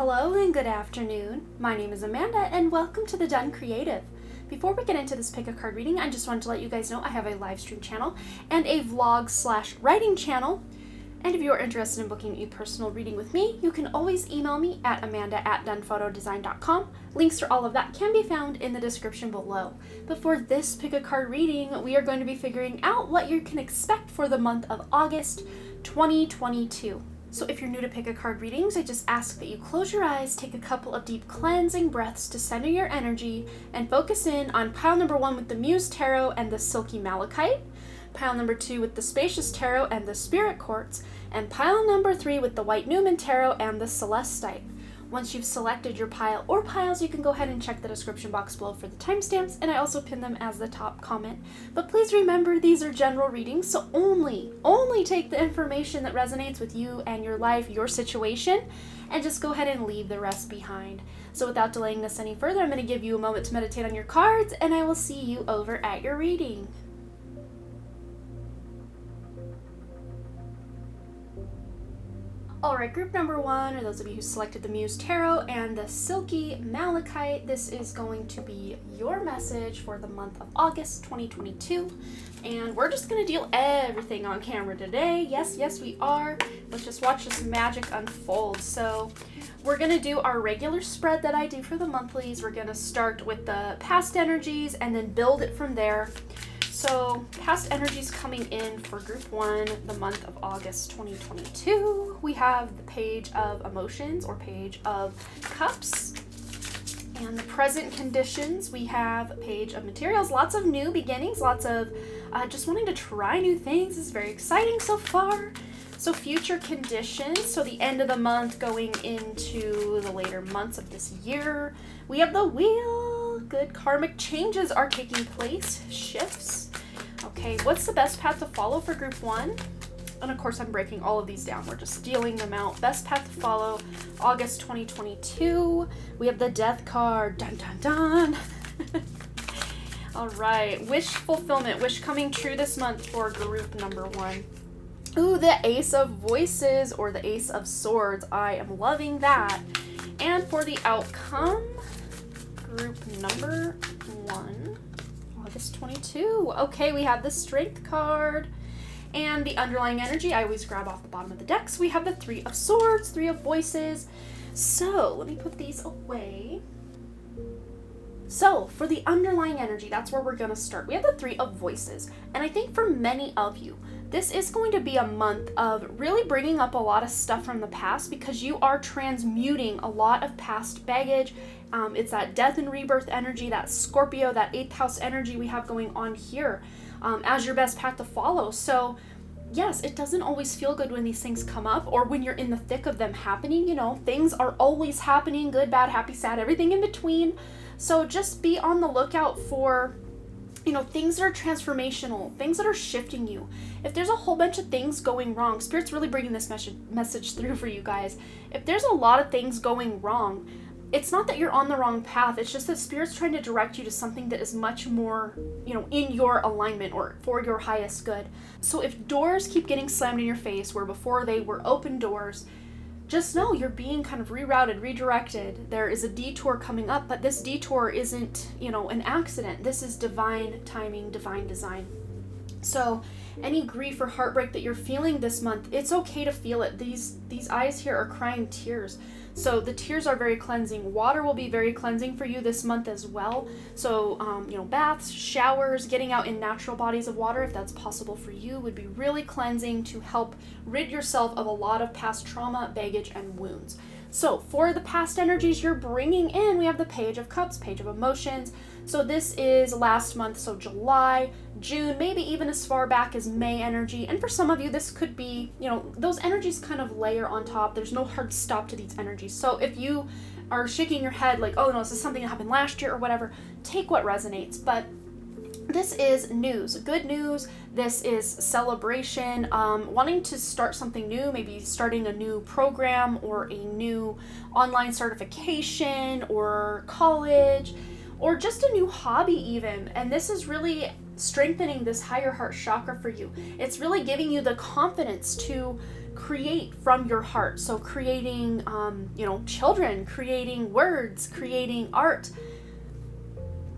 Hello and good afternoon. My name is Amanda and welcome to the Dunn Creative. Before we get into this pick a card reading, I just wanted to let you guys know I have a live stream channel and a vlog/writing channel. And if you are interested in booking a personal reading with me, you can always email me at amanda@dunnphotodesign.com. Links to all of that can be found in the description below. But for this pick a card reading, we are going to be figuring out what you can expect for the month of August 2022. So if you're new to pick a card readings, I just ask that you close your eyes, take a couple of deep cleansing breaths to center your energy, and focus in on pile number 1 with the Muse Tarot and the Silky Malachite, pile number 2 with the Spacious Tarot and the Spirit Quartz, and pile number 3 with the White Newman Tarot and the Celestite. Once you've selected your pile or piles, you can go ahead and check the description box below for the timestamps, and I also pin them as the top comment. But please remember, these are general readings, so only take the information that resonates with you and your life, your situation, and just go ahead and leave the rest behind. So without delaying this any further, I'm going to give you a moment to meditate on your cards, and I will see you over at your reading. Alright, group number 1, or those of you who selected the Muse Tarot and the Silky Malachite, this is going to be your message for the month of August 2022. And we're just going to deal everything on camera today. Yes, we are. Let's just watch this magic unfold. So we're going to do our regular spread that I do for the monthlies. We're going to start with the past energies and then build it from there. So, past energies coming in for group 1, the month of August 2022. We have the Page of Emotions or Page of Cups. And the present conditions, we have Page of Materials. Lots of new beginnings, lots of just wanting to try new things. This is very exciting so far. So, future conditions, so the end of the month going into the later months of this year. We have the Wheel. Good karmic changes are taking place, shifts. Okay, what's the best path to follow for group 1? And of course, I'm breaking all of these down. We're just dealing them out. Best path to follow, August 2022. We have the Death card. Dun, dun, dun. All right, wish fulfillment, wish coming true this month for group number 1. Ooh, the Ace of Voices or the Ace of Swords. I am loving that. And for the outcome, group number 1, August 22. Okay, we have the Strength card. And the underlying energy, I always grab off the bottom of the decks. We have the 3 of Swords, 3 of Voices. So, let me put these away. So, for the underlying energy, that's where we're going to start. We have the 3 of Voices. And I think for many of you, this is going to be a month of really bringing up a lot of stuff from the past because you are transmuting a lot of past baggage. It's that death and rebirth energy, that Scorpio, that 8th house energy we have going on here as your best path to follow. So yes, it doesn't always feel good when these things come up or when you're in the thick of them happening. You know, things are always happening, good, bad, happy, sad, everything in between. So just be on the lookout for, you know, things that are transformational, things that are shifting you. If there's a whole bunch of things going wrong, Spirit's really bringing this message through for you guys. If there's a lot of things going wrong, it's not that you're on the wrong path. It's just that Spirit's trying to direct you to something that is much more, you know, in your alignment or for your highest good. So if doors keep getting slammed in your face where before they were open doors, just know you're being kind of rerouted, redirected. There is a detour coming up, but this detour isn't, you know, an accident. This is divine timing, divine design. So any grief or heartbreak that you're feeling this month, it's okay to feel it. These eyes here are crying tears. So the tears are very cleansing. Water will be very cleansing for you this month as well. So, you know, baths, showers, getting out in natural bodies of water, if that's possible for you, would be really cleansing to help rid yourself of a lot of past trauma, baggage, and wounds. So for the past energies you're bringing in, we have the Page of Cups, Page of Emotions. So this is last month, so July, June, maybe even as far back as May energy. And for some of you, this could be, you know, those energies kind of layer on top. There's no hard stop to these energies. So if you are shaking your head like, oh no, this is something that happened last year or whatever, take what resonates. But this is news, good news. This is celebration, wanting to start something new, maybe starting a new program or a new online certification or college or just a new hobby even. And this is really strengthening this higher heart chakra for you. It's really giving you the confidence to create from your heart. So creating, children, creating words, creating art,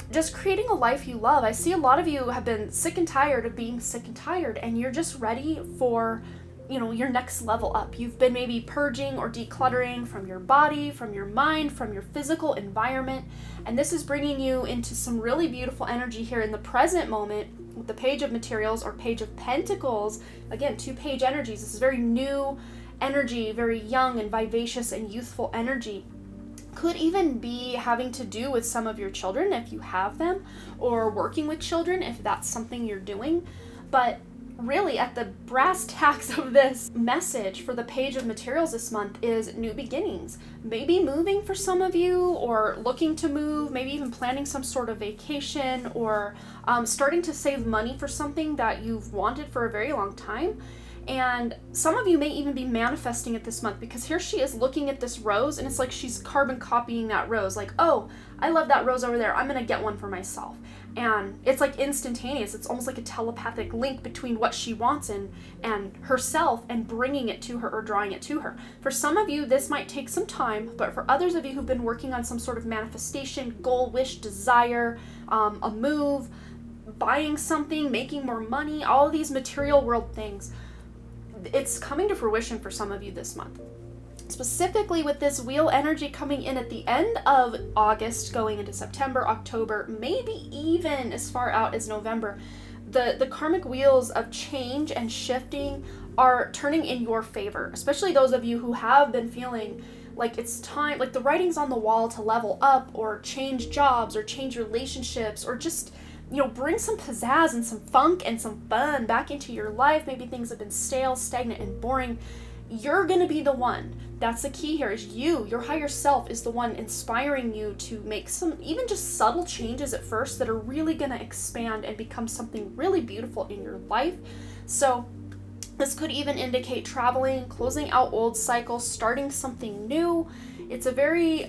just creating a life you love. I see a lot of you have been sick and tired of being sick and tired, and you're just ready for, your next level up. You've been maybe purging or decluttering from your body, from your mind, from your physical environment, and this is bringing you into some really beautiful energy here in the present moment with the Page of Materials or Page of Pentacles. Again, 2-page energies. This is very new energy, very young and vivacious and youthful energy. Could even be having to do with some of your children if you have them, or working with children if that's something you're doing. But really, at the brass tacks of this message for the Page of Materials this month is new beginnings. Maybe moving for some of you, or looking to move, maybe even planning some sort of vacation, or starting to save money for something that you've wanted for a very long time. And some of you may even be manifesting it this month, because here she is looking at this rose, and it's like she's carbon copying that rose. Like, oh, I love that rose over there. I'm going to get one for myself. And it's like instantaneous. It's almost like a telepathic link between what she wants and herself, and bringing it to her or drawing it to her. For some of you, this might take some time, but for others of you who've been working on some sort of manifestation, goal, wish, desire, a move, buying something, making more money, all of these material world things, it's coming to fruition for some of you this month. Specifically with this wheel energy coming in at the end of August, going into September, October, maybe even as far out as November, the karmic wheels of change and shifting are turning in your favor, especially those of you who have been feeling like it's time, like the writing's on the wall to level up or change jobs or change relationships, or just bring some pizzazz and some funk and some fun back into your life. Maybe things have been stale, stagnant, and boring. You're going to be the one. That's the key here, is your higher self is the one inspiring you to make some even just subtle changes at first that are really going to expand and become something really beautiful in your life. So this could even indicate traveling, closing out old cycles, starting something new. It's a very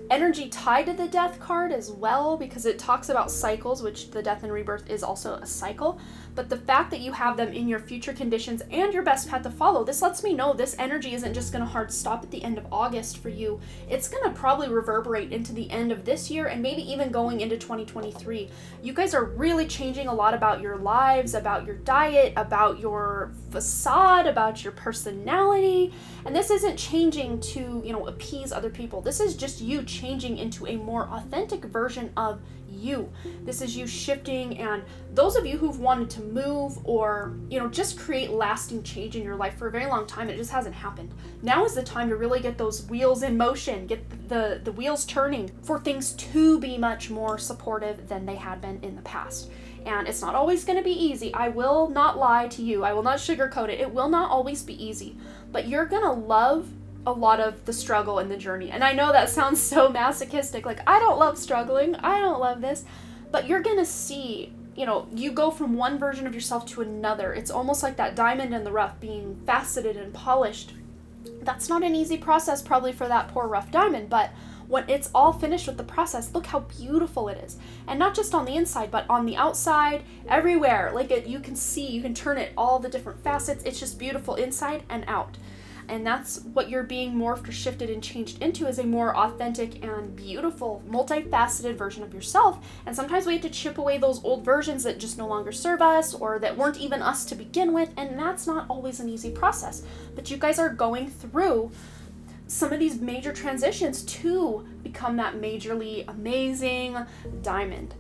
energy tied to the Death card as well, because it talks about cycles, which the Death and Rebirth is also a cycle. But the fact that you have them in your future conditions and your best path to follow, this lets me know this energy isn't just going to hard stop at the end of August for you. It's going to probably reverberate into the end of this year, and maybe even going into 2023. You guys are really changing a lot about your lives, about your diet, about your facade, about your personality. And this isn't changing to, appease other people. This is just you changing into a more authentic version of you. This is you shifting, and those of you who've wanted to move or, just create lasting change in your life for a very long time, it just hasn't happened. Now is the time to really get those wheels in motion, get the wheels turning for things to be much more supportive than they had been in the past. And it's not always going to be easy. I will not lie to you. I will not sugarcoat it. It will not always be easy, but you're going to love a lot of the struggle and the journey. And I know that sounds so masochistic, like I don't love struggling, I don't love this, but you're gonna see, you go from one version of yourself to another. It's almost like that diamond in the rough being faceted and polished. That's not an easy process probably for that poor rough diamond, but when it's all finished with the process, look how beautiful it is. And not just on the inside, but on the outside, everywhere. Like you can see, you can turn it all the different facets. It's just beautiful inside and out. And that's what you're being morphed or shifted and changed into, is a more authentic and beautiful, multifaceted version of yourself. And sometimes we have to chip away those old versions that just no longer serve us, or that weren't even us to begin with. And that's not always an easy process. But you guys are going through some of these major transitions to become that majorly amazing diamond.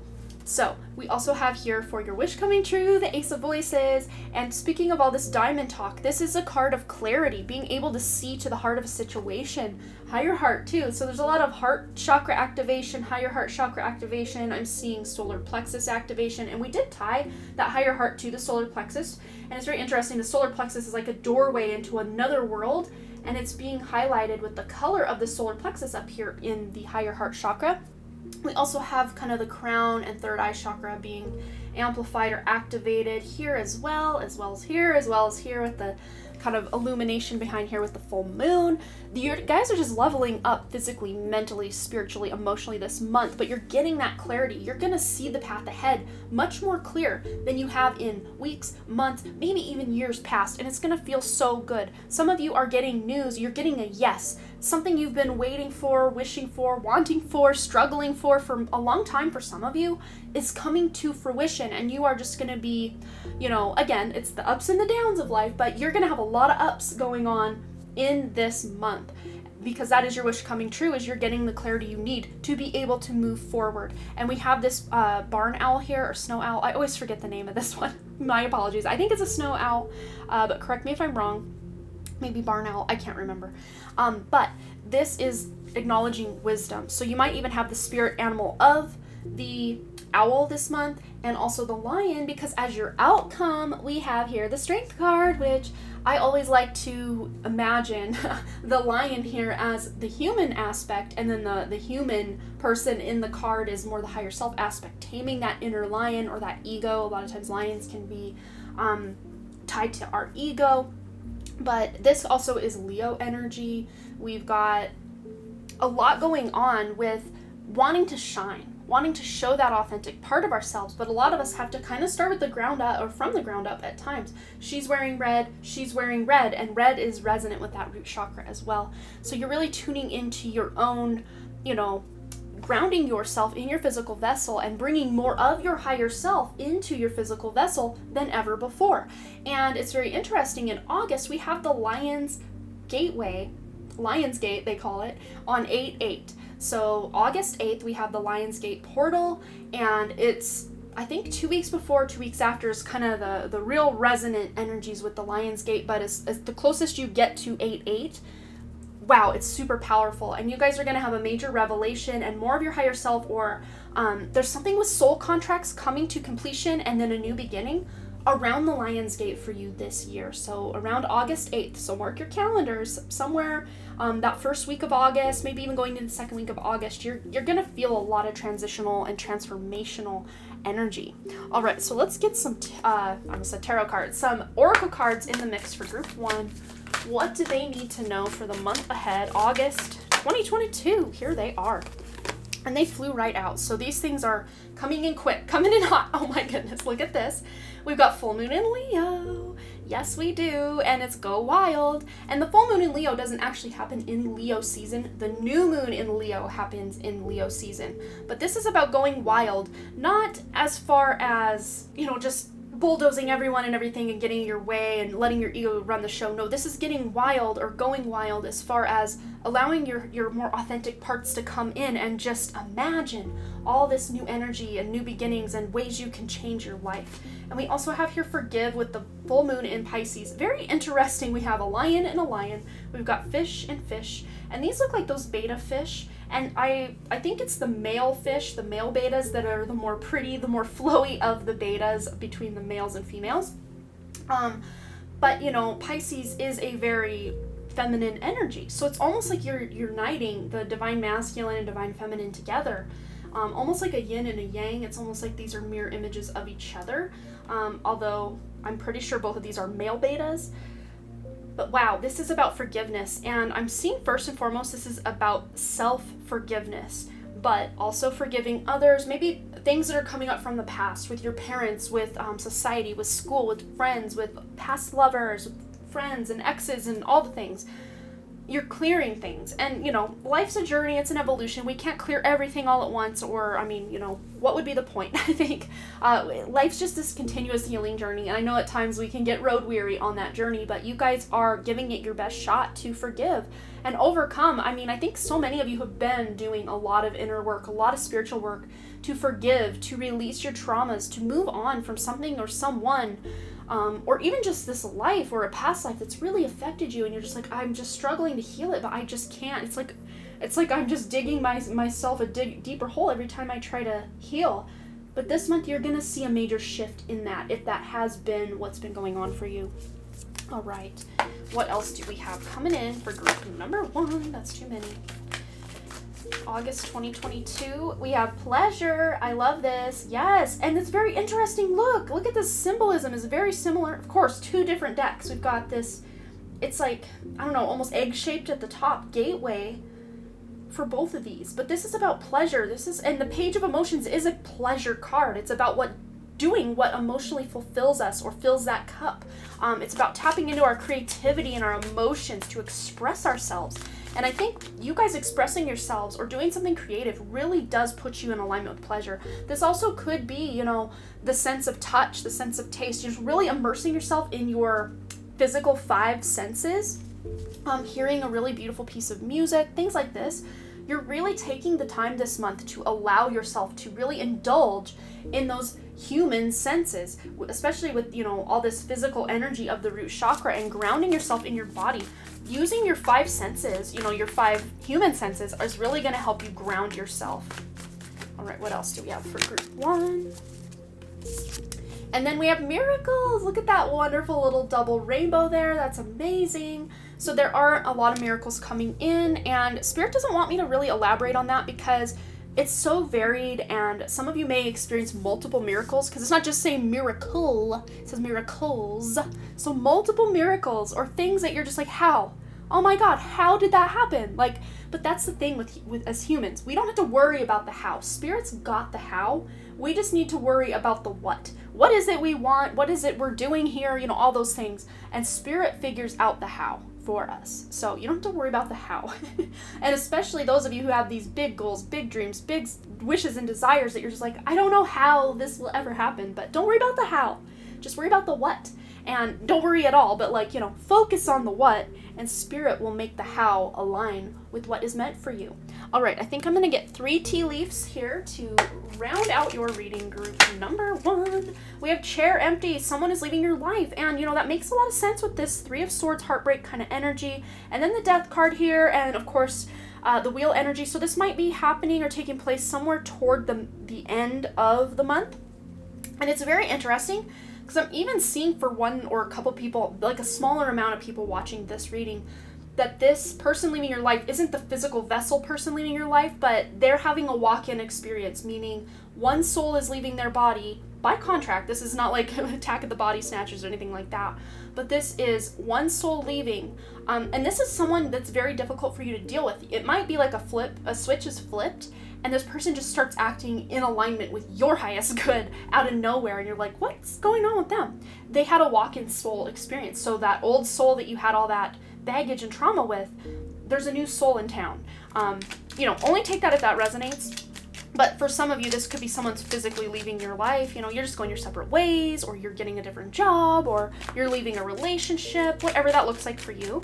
So we also have here for your wish coming true, the Ace of Voices. And speaking of all this diamond talk, this is a card of clarity, being able to see to the heart of a situation. Higher heart too. So there's a lot of heart chakra activation, higher heart chakra activation. I'm seeing solar plexus activation. And we did tie that higher heart to the solar plexus. And it's very interesting. The solar plexus is like a doorway into another world. And it's being highlighted with the color of the solar plexus up here in the higher heart chakra. We also have kind of the crown and third eye chakra being amplified or activated here as well as here with the kind of illumination behind here with the full moon. You guys are just leveling up physically, mentally, spiritually, emotionally this month, but you're getting that clarity. You're going to see the path ahead much more clear than you have in weeks, months, maybe even years past, and it's going to feel so good. Some of you are getting news. You're getting a yes, something you've been waiting for, wishing for, wanting for, struggling for a long time for some of you is coming to fruition, and you are just going to be, again, it's the ups and the downs of life, but you're going to have a lot of ups going on in this month, because that is your wish coming true, is you're getting the clarity you need to be able to move forward. And we have this barn owl here, or snow owl. I always forget the name of this one. My apologies. I think it's a snow owl, but correct me if I'm wrong. Maybe barn owl. I can't remember. But this is acknowledging wisdom. So you might even have the spirit animal of the owl this month, and also the lion, because as your outcome, we have here the strength card, which I always like to imagine the lion here as the human aspect, and then the human person in the card is more the higher self aspect, taming that inner lion or that ego. A lot of times lions can be tied to our ego, but this also is Leo energy. We've got a lot going on with wanting to shine, wanting to show that authentic part of ourselves, but a lot of us have to kind of start with the ground up, or from the ground up at times. She's wearing red, and red is resonant with that root chakra as well. So you're really tuning into your own, grounding yourself in your physical vessel and bringing more of your higher self into your physical vessel than ever before. And it's very interesting, in August, we have the Lion's Gate, they call it, on 8/8. So August 8th, we have the Lionsgate portal, and it's, I think 2 weeks before, 2 weeks after is kind of the real resonant energies with the Lionsgate, but as the closest you get to 8/8, wow, it's super powerful, and you guys are going to have a major revelation and more of your higher self, or there's something with soul contracts coming to completion and then a new beginning around the Lionsgate for you this year. So around August 8th, so mark your calendars, somewhere that first week of August, maybe even going into the second week of August, you're going to feel a lot of transitional and transformational energy. All right, so let's get some, I almost said tarot cards, some oracle cards in the mix for group 1. What do they need to know for the month ahead, August 2022? Here they are. And they flew right out. So these things are coming in quick, coming in hot. Oh my goodness, look at this. We've got full moon in Leo. Yes, we do. And it's go wild. And the full moon in Leo doesn't actually happen in Leo season. The new moon in Leo happens in Leo season. But this is about going wild, not as far as, just bulldozing everyone and everything and getting your way and letting your ego run the show. No, this is getting wild, or going wild, as far as allowing your more authentic parts to come in and just imagine all this new energy and new beginnings and ways you can change your life. And we also have here forgive with the full moon in Pisces. Very interesting. We have a lion and a lion. We've got fish and fish. And these look like those beta fish. And I think it's the male fish, the male betas, that are the more pretty, the more flowy of the betas between the males and females. But Pisces is a very feminine energy. So it's almost like you're uniting the divine masculine and divine feminine together. Almost like a yin and a yang. It's almost like these are mirror images of each other. Although I'm pretty sure both of these are male betas. But wow, this is about forgiveness, and I'm seeing first and foremost this is about self-forgiveness, but also forgiving others, maybe things that are coming up from the past, with your parents, with society, with school, with friends, with past lovers, with friends and exes and all the things. You're clearing things, and life's a journey, it's an evolution. We can't clear everything all at once, or what would be the point? I think life's just this continuous healing journey, and I know at times we can get road weary on that journey, but you guys are giving it your best shot to forgive and overcome. I think so many of you have been doing a lot of inner work, a lot of spiritual work to forgive, to release your traumas, to move on from something or someone, or even just this life or a past life that's really affected you, and you're just like, I'm just struggling to heal it, but I just can't. It's like I'm just digging myself a deeper hole every time I try to heal. But this month you're going to see a major shift in that, if that has been what's been going on for you. All right, what else do we have coming in for group number 1? That's too many. August 2022, we have pleasure. I love this. Yes, and it's very interesting. Look at this symbolism is very similar. Of course, 2 different decks. We've got this it's like, I don't know, almost egg-shaped at the top, gateway for both of these. But this is about pleasure. And the Page of Emotions is a pleasure card. It's about doing what emotionally fulfills us or fills that cup. It's about tapping into our creativity and our emotions to express ourselves. And I think you guys expressing yourselves or doing something creative really does put you in alignment with pleasure. This also could be, you know, the sense of touch, the sense of taste, just really immersing yourself in your physical 5 senses, hearing a really beautiful piece of music, things like this. You're really taking the time this month to allow yourself to really indulge in those human senses, especially with, you know, all this physical energy of the root chakra, and grounding yourself in your body. Using your 5 senses, you know, your 5 human senses is really going to help you ground yourself. All right, what else do we have for group 1? And then we have miracles. Look at that wonderful little double rainbow there. That's amazing. So there are a lot of miracles coming in, and Spirit doesn't want me to really elaborate on that because it's so varied, and some of you may experience multiple miracles, because it's not just saying miracle, it says miracles. So multiple miracles or things that you're just like, how? Oh my God, how did that happen? Like, but that's the thing with as humans, we don't have to worry about the how. Spirit's got the how. We just need to worry about the what. What is it we want? What is it we're doing here? You know, all those things. And Spirit figures out the how for us. So you don't have to worry about the how. And especially those of you who have these big goals, big dreams, big wishes and desires that you're just like, I don't know how this will ever happen, but don't worry about the how. Just worry about the what. And don't worry at all, but like, you know, focus on the what, and Spirit will make the how align with what is meant for you. All right, I think I'm going to get 3 tea leaves here to round out your reading group number 1. We have chair empty. Someone is leaving your life. And, you know, that makes a lot of sense with this 3 of Swords heartbreak kind of energy. And then the Death card here. And, of course, the Wheel energy. So this might be happening or taking place somewhere toward the end of the month. And it's very interesting because I'm even seeing for one or a couple people, like a smaller amount of people watching this reading, that this person leaving your life isn't the physical vessel person leaving your life, but they're having a walk-in experience, meaning one soul is leaving their body by contract. This is not like Attack of the Body Snatchers or anything like that, but this is one soul leaving, and this is someone that's very difficult for you to deal with. It might be like a switch is flipped, and this person just starts acting in alignment with your highest good out of nowhere, and you're like, what's going on with them? They had a walk-in soul experience, so that old soul that you had all that baggage and trauma with, there's a new soul in town. You know, only take that if that resonates. But for some of you, this could be someone's physically leaving your life. You know, you're just going your separate ways, or you're getting a different job, or you're leaving a relationship, whatever that looks like for you.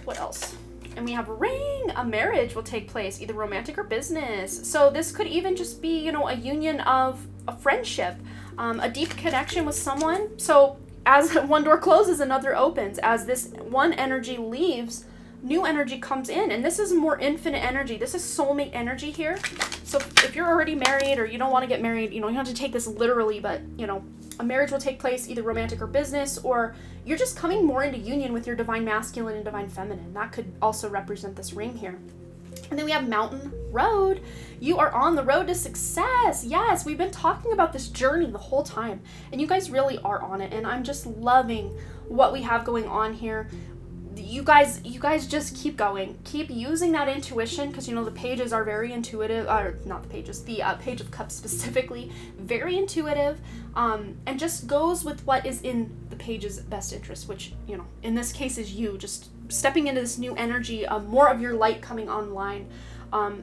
What else? And we have a ring. A marriage will take place, either romantic or business. So this could even just be, you know, a union of a friendship, a deep connection with someone. So as one door closes, another opens. As this one energy leaves, new energy comes in. And this is more infinite energy. This is soulmate energy here. So if you're already married or you don't want to get married, you know, you don't have to take this literally, but, you know, a marriage will take place, either romantic or business, or you're just coming more into union with your divine masculine and divine feminine. That could also represent this ring here. And then we have Mountain Road. You are on the road to success. Yes, we've been talking about this journey the whole time, and you guys really are on it. And I'm just loving what we have going on here. You guys just keep going. Keep using that intuition, because, you know, the pages are very intuitive. Or not the pages, the Page of Cups specifically, very intuitive, and just goes with what is in the page's best interest, which, you know, in this case is you just stepping into this new energy, more of your light coming online,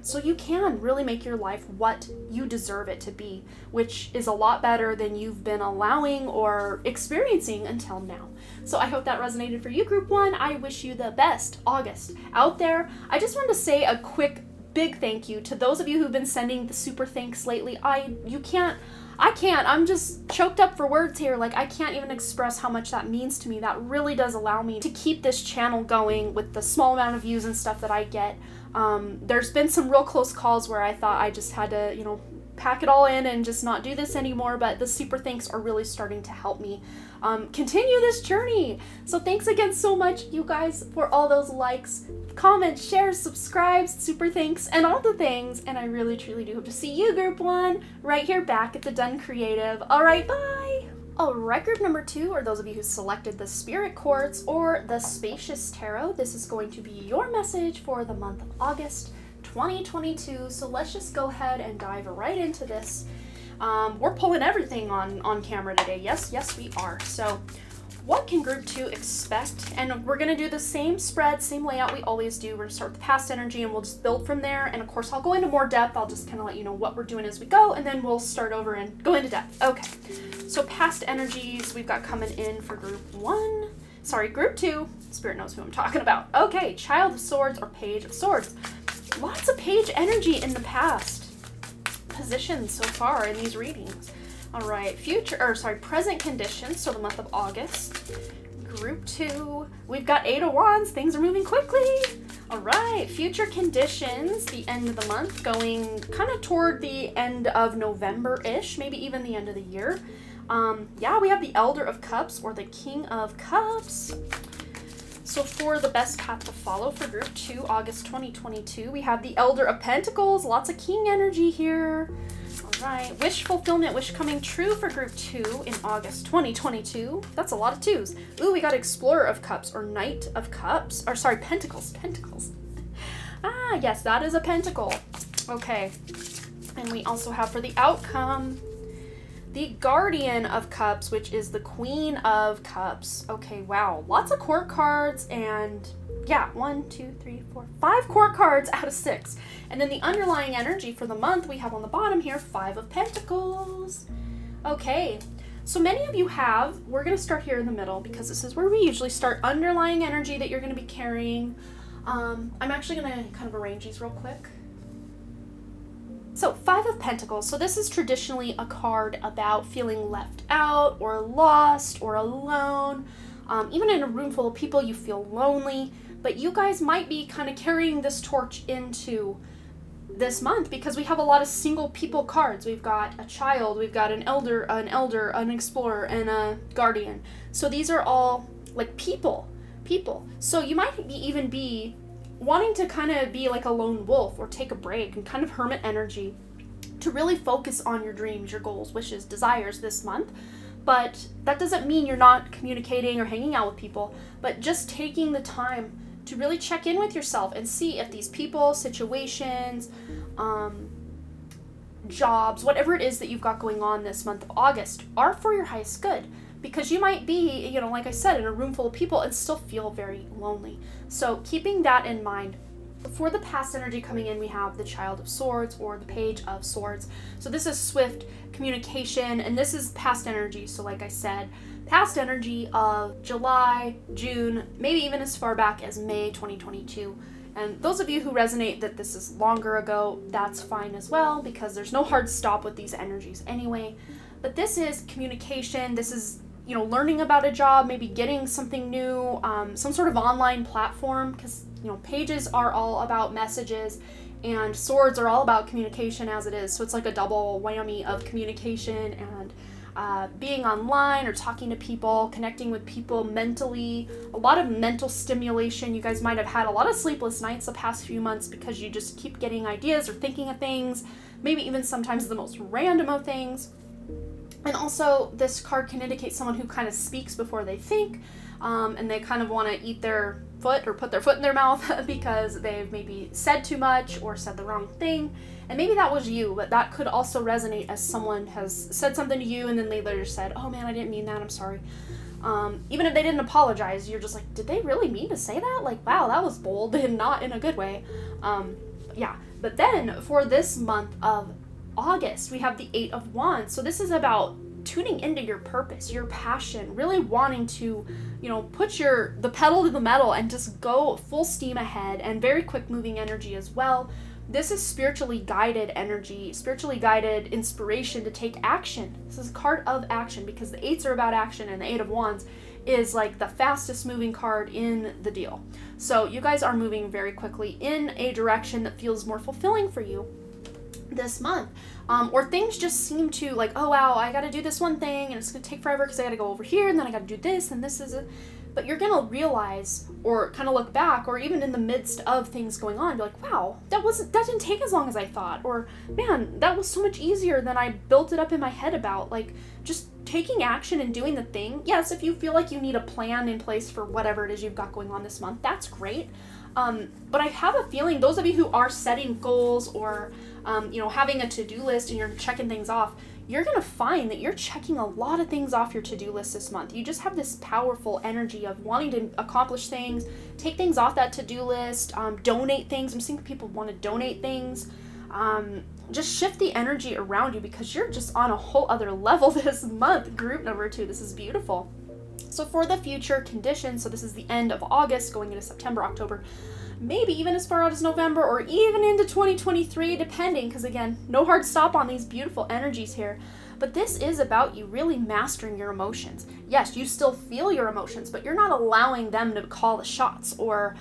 so you can really make your life what you deserve it to be, which is a lot better than you've been allowing or experiencing until now. So I hope that resonated for you, Group 1. I wish you the best August out there. I just wanted to say a quick, big thank you to those of you who've been sending the super thanks lately. I can't. I'm just choked up for words here. Like, I can't even express how much that means to me. That really does allow me to keep this channel going with the small amount of views and stuff that I get. There's been some real close calls where I thought I just had to, you know, pack it all in and just not do this anymore, but the super thanks are really starting to help me continue this journey. So thanks again so much, you guys, for all those likes, comments, shares, subscribes, super thanks, and all the things. And I really, truly do hope to see you, Group 1, right here back at the Dunn Creative. All right, bye! Alright, group number 2 are those of you who selected the Spirit Quartz or the Spacious Tarot. This is going to be your message for the month of August 2022. So let's just go ahead and dive right into this. We're pulling everything on camera today. Yes, we are. So what can group 2 expect? And we're going to do the same spread, same layout we always do. We're going to start with the past energy and we'll just build from there. And of course, I'll go into more depth. I'll just kind of let you know what we're doing as we go, and then we'll start over and go into depth. Okay, so past energies we've got coming in for group 2. Spirit knows who I'm talking about. Okay, Child of Swords or Page of Swords. Lots of page energy in the past positions so far in these readings. All right, present conditions, so the month of August. Group 2, we've got 8 of Wands, things are moving quickly. All right, future conditions, the end of the month, going kind of toward the end of November-ish, maybe even the end of the year. We have the Elder of Cups or the King of Cups. So for the best path to follow for group 2, August 2022, we have the Elder of Pentacles, lots of King energy here. All right, wish fulfillment, wish coming true for group 2 in August 2022. That's a lot of 2s. Ooh, we got Explorer of Cups or Knight of Cups. Pentacles. Ah, yes, that is a pentacle. Okay, and we also have for the outcome, the Guardian of Cups, which is the Queen of Cups. Okay, wow, lots of court cards, and yeah, 5 court cards out of 6. And then the underlying energy for the month we have on the bottom here, 5 of Pentacles. Okay, so many of you we're going to start here in the middle because this is where we usually start, underlying energy that you're going to be carrying. I'm actually going to kind of arrange these real quick. So 5 of Pentacles, so this is traditionally a card about feeling left out or lost or alone. Even in a room full of people, you feel lonely, but you guys might be kind of carrying this torch into this month because we have a lot of single people cards. We've got a child, we've got an elder, an explorer, and a guardian. So these are all like people. So you might even be wanting to kind of be like a lone wolf or take a break and kind of hermit energy to really focus on your dreams, your goals, wishes, desires this month. But that doesn't mean you're not communicating or hanging out with people, but just taking the time to really check in with yourself and see if these people, situations, jobs, whatever it is that you've got going on this month of August are for your highest good. Because you might be, like I said, in a room full of people and still feel very lonely. So keeping that in mind. For the past energy coming in, we have the Child of Swords or the Page of Swords. So this is swift communication, and this is past energy. So like I said, past energy of July, June, maybe even as far back as May 2022. And those of you who resonate that this is longer ago, that's fine as well, because there's no hard stop with these energies anyway. But this is communication. This is learning about a job, maybe getting something new, some sort of online platform, because pages are all about messages and swords are all about communication as it is. So it's like a double whammy of communication and being online or talking to people, connecting with people mentally, a lot of mental stimulation. You guys might have had a lot of sleepless nights the past few months because you just keep getting ideas or thinking of things, maybe even sometimes the most random of things. And also, this card can indicate someone who kind of speaks before they think, and they kind of want to eat their foot or put their foot in their mouth because they've maybe said too much or said the wrong thing. And maybe that was you, but that could also resonate as someone has said something to you and then they later said, oh man, I didn't mean that, I'm sorry. Even if they didn't apologize, you're just like, did they really mean to say that? Like, wow, that was bold and not in a good way. But then for this month of August, we have the 8 of Wands. So this is about tuning into your purpose, your passion, really wanting to, put the pedal to the metal and just go full steam ahead, and very quick moving energy as well. This is spiritually guided energy, spiritually guided inspiration to take action. This is a card of action because the 8s are about action, and the 8 of Wands is like the fastest moving card in the deal. So you guys are moving very quickly in a direction that feels more fulfilling for you this month, or things just seem to like, oh wow, I gotta do this one thing and it's gonna take forever because I gotta go over here and then I gotta do this and this is it. But you're gonna realize or kind of look back, or even in the midst of things going on, be like, wow, that didn't take as long as I thought, or man, that was so much easier than I built it up in my head about. Like, just taking action and doing the thing. Yes, if you feel like you need a plan in place for whatever it is you've got going on this month, that's great. But I have a feeling those of you who are setting goals or, having a to-do list and you're checking things off, you're going to find that you're checking a lot of things off your to-do list this month. You just have this powerful energy of wanting to accomplish things, take things off that to-do list, donate things. I'm seeing people want to donate things. Just shift the energy around you because you're just on a whole other level this month. Group number 2, this is beautiful. So for the future conditions, so this is the end of August going into September, October, maybe even as far out as November or even into 2023, depending, because again, no hard stop on these beautiful energies here. But this is about you really mastering your emotions. Yes, you still feel your emotions, but you're not allowing them to call the shots, or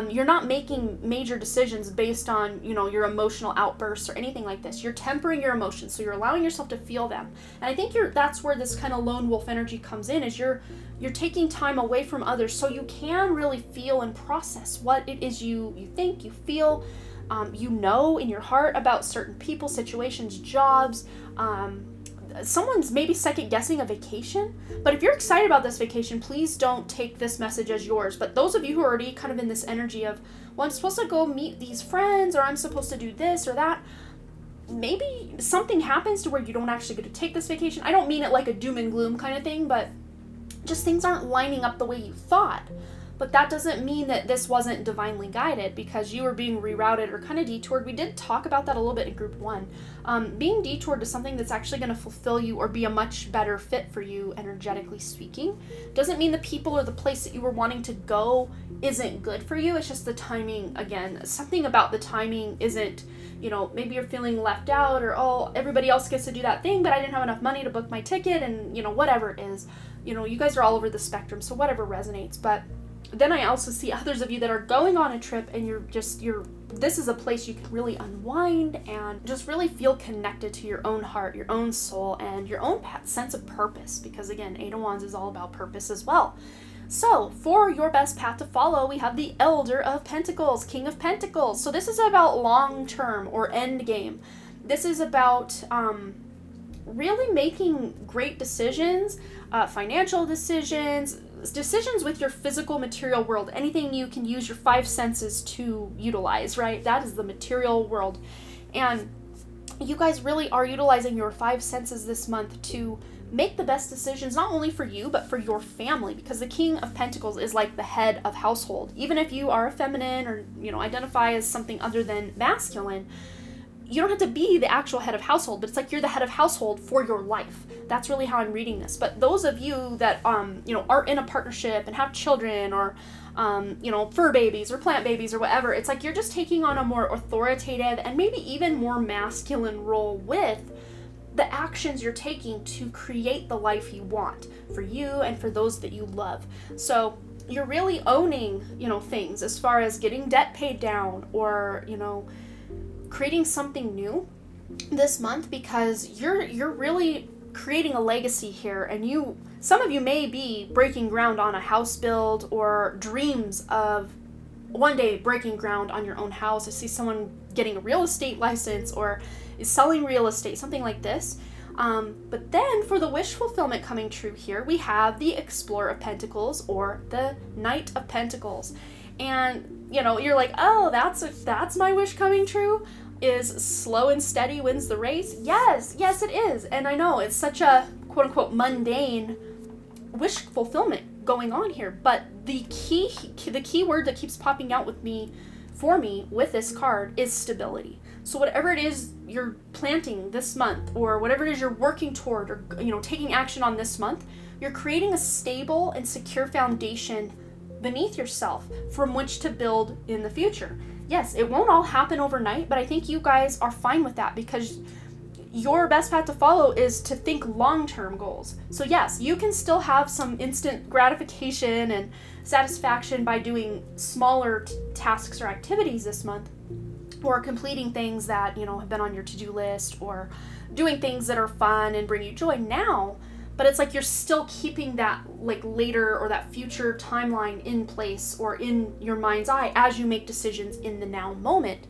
you're not making major decisions based on, your emotional outbursts or anything like this. You're tempering your emotions, so you're allowing yourself to feel them. And I think that's where this kind of lone wolf energy comes in, is you're taking time away from others so you can really feel and process what it is you think, you feel, in your heart about certain people, situations, jobs. Someone's maybe second guessing a vacation, but if you're excited about this vacation, please don't take this message as yours. But those of you who are already kind of in this energy of, well, I'm supposed to go meet these friends, or I'm supposed to do this or that, maybe something happens to where you don't actually get to take this vacation. I don't mean it like a doom and gloom kind of thing, but just things aren't lining up the way you thought. But that doesn't mean that this wasn't divinely guided, because you were being rerouted or kind of detoured. We did talk about that a little bit in group 1. Being detoured to something that's actually going to fulfill you or be a much better fit for you, energetically speaking, doesn't mean the people or the place that you were wanting to go isn't good for you. It's just the timing, again, something about the timing isn't, maybe you're feeling left out, or, oh, everybody else gets to do that thing, but I didn't have enough money to book my ticket, and, whatever it is. You guys are all over the spectrum, so whatever resonates. But then I also see others of you that are going on a trip, and this is a place you can really unwind and just really feel connected to your own heart, your own soul, and your own sense of purpose, because again, Eight of Wands is all about purpose as well. So for your best path to follow, we have the Elder of Pentacles, King of Pentacles. So this is about long-term or end game. This is about really making great decisions, financial decisions with your physical material world, anything you can use your 5 senses to utilize, right? That is the material world. And you guys really are utilizing your 5 senses this month to make the best decisions, not only for you, but for your family, because the King of Pentacles is like the head of household. Even if you are a feminine or, identify as something other than masculine, you don't have to be the actual head of household, but it's like you're the head of household for your life. That's really how I'm reading this. But those of you that, are in a partnership and have children, or, fur babies or plant babies or whatever, it's like you're just taking on a more authoritative and maybe even more masculine role with the actions you're taking to create the life you want for you and for those that you love. So you're really owning, things as far as getting debt paid down, or, creating something new this month, because you're really creating a legacy here, and some of you may be breaking ground on a house build, or dreams of one day breaking ground on your own house. I see someone getting a real estate license or is selling real estate, something like this. But then for the wish fulfillment coming true here, we have the Explorer of Pentacles, or the Knight of Pentacles. And you're like, oh, that's my wish coming true? Is slow and steady wins the race? Yes, it is. And I know it's such a quote unquote mundane wish fulfillment going on here, but the key word that keeps popping out for me with this card is stability. So whatever it is you're planting this month, or whatever it is you're working toward, or taking action on this month, you're creating a stable and secure foundation beneath yourself from which to build in the future. Yes, it won't all happen overnight, but I think you guys are fine with that, because your best path to follow is to think long-term goals. So yes, you can still have some instant gratification and satisfaction by doing smaller tasks or activities this month, or completing things that, have been on your to-do list, or doing things that are fun and bring you joy now. But it's like you're still keeping that like later or that future timeline in place or in your mind's eye as you make decisions in the now moment.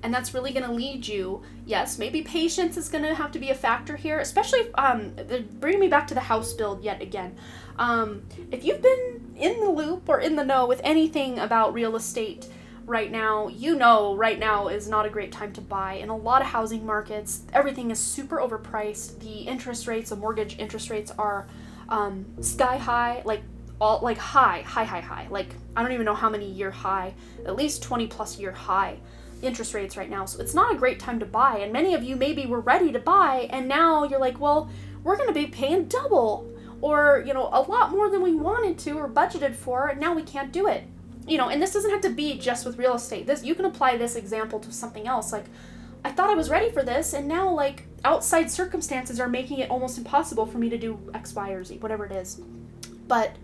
And that's really going to lead you, yes, maybe patience is going to have to be a factor here, especially bringing me back to the house build yet again. If you've been in the loop or in the know with anything about real estate right now, you know right now is not a great time to buy. In a lot of housing markets, everything is super overpriced. The interest rates, the mortgage interest rates are sky high, like high. Like, I don't even know how many year high, at least 20 plus year high interest rates right now. So it's not a great time to buy. And many of you maybe were ready to buy, and now you're like, well, we're going to be paying double or, you know, a lot more than we wanted to or budgeted for, and now we can't do it. You know, and this doesn't have to be just with real estate. You can apply this example to something else. Like, I thought I was ready for this, and now, like, outside circumstances are making it almost impossible for me to do X, Y, or Z, whatever it is. But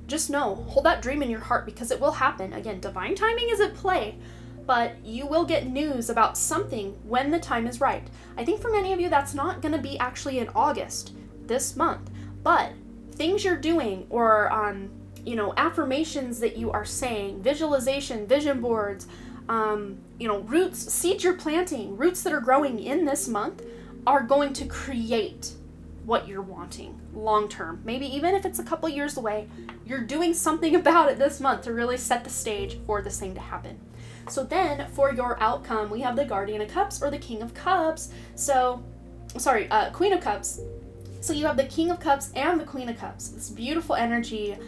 just know, hold that dream in your heart, because it will happen. Again, divine timing is at play, but you will get news about something when the time is right. I think for many of you, that's not going to be actually in August, this month, but things you're doing or affirmations that you are saying, visualization, vision boards, roots, seeds you're planting, roots that are growing in this month are going to create what you're wanting long term. Maybe even if it's a couple years away, you're doing something about it this month to really set the stage for this thing to happen. So then for your outcome, we have the Guardian of Cups or the King of Cups. Queen of Cups. So you have the King of Cups and the Queen of Cups. This beautiful energy,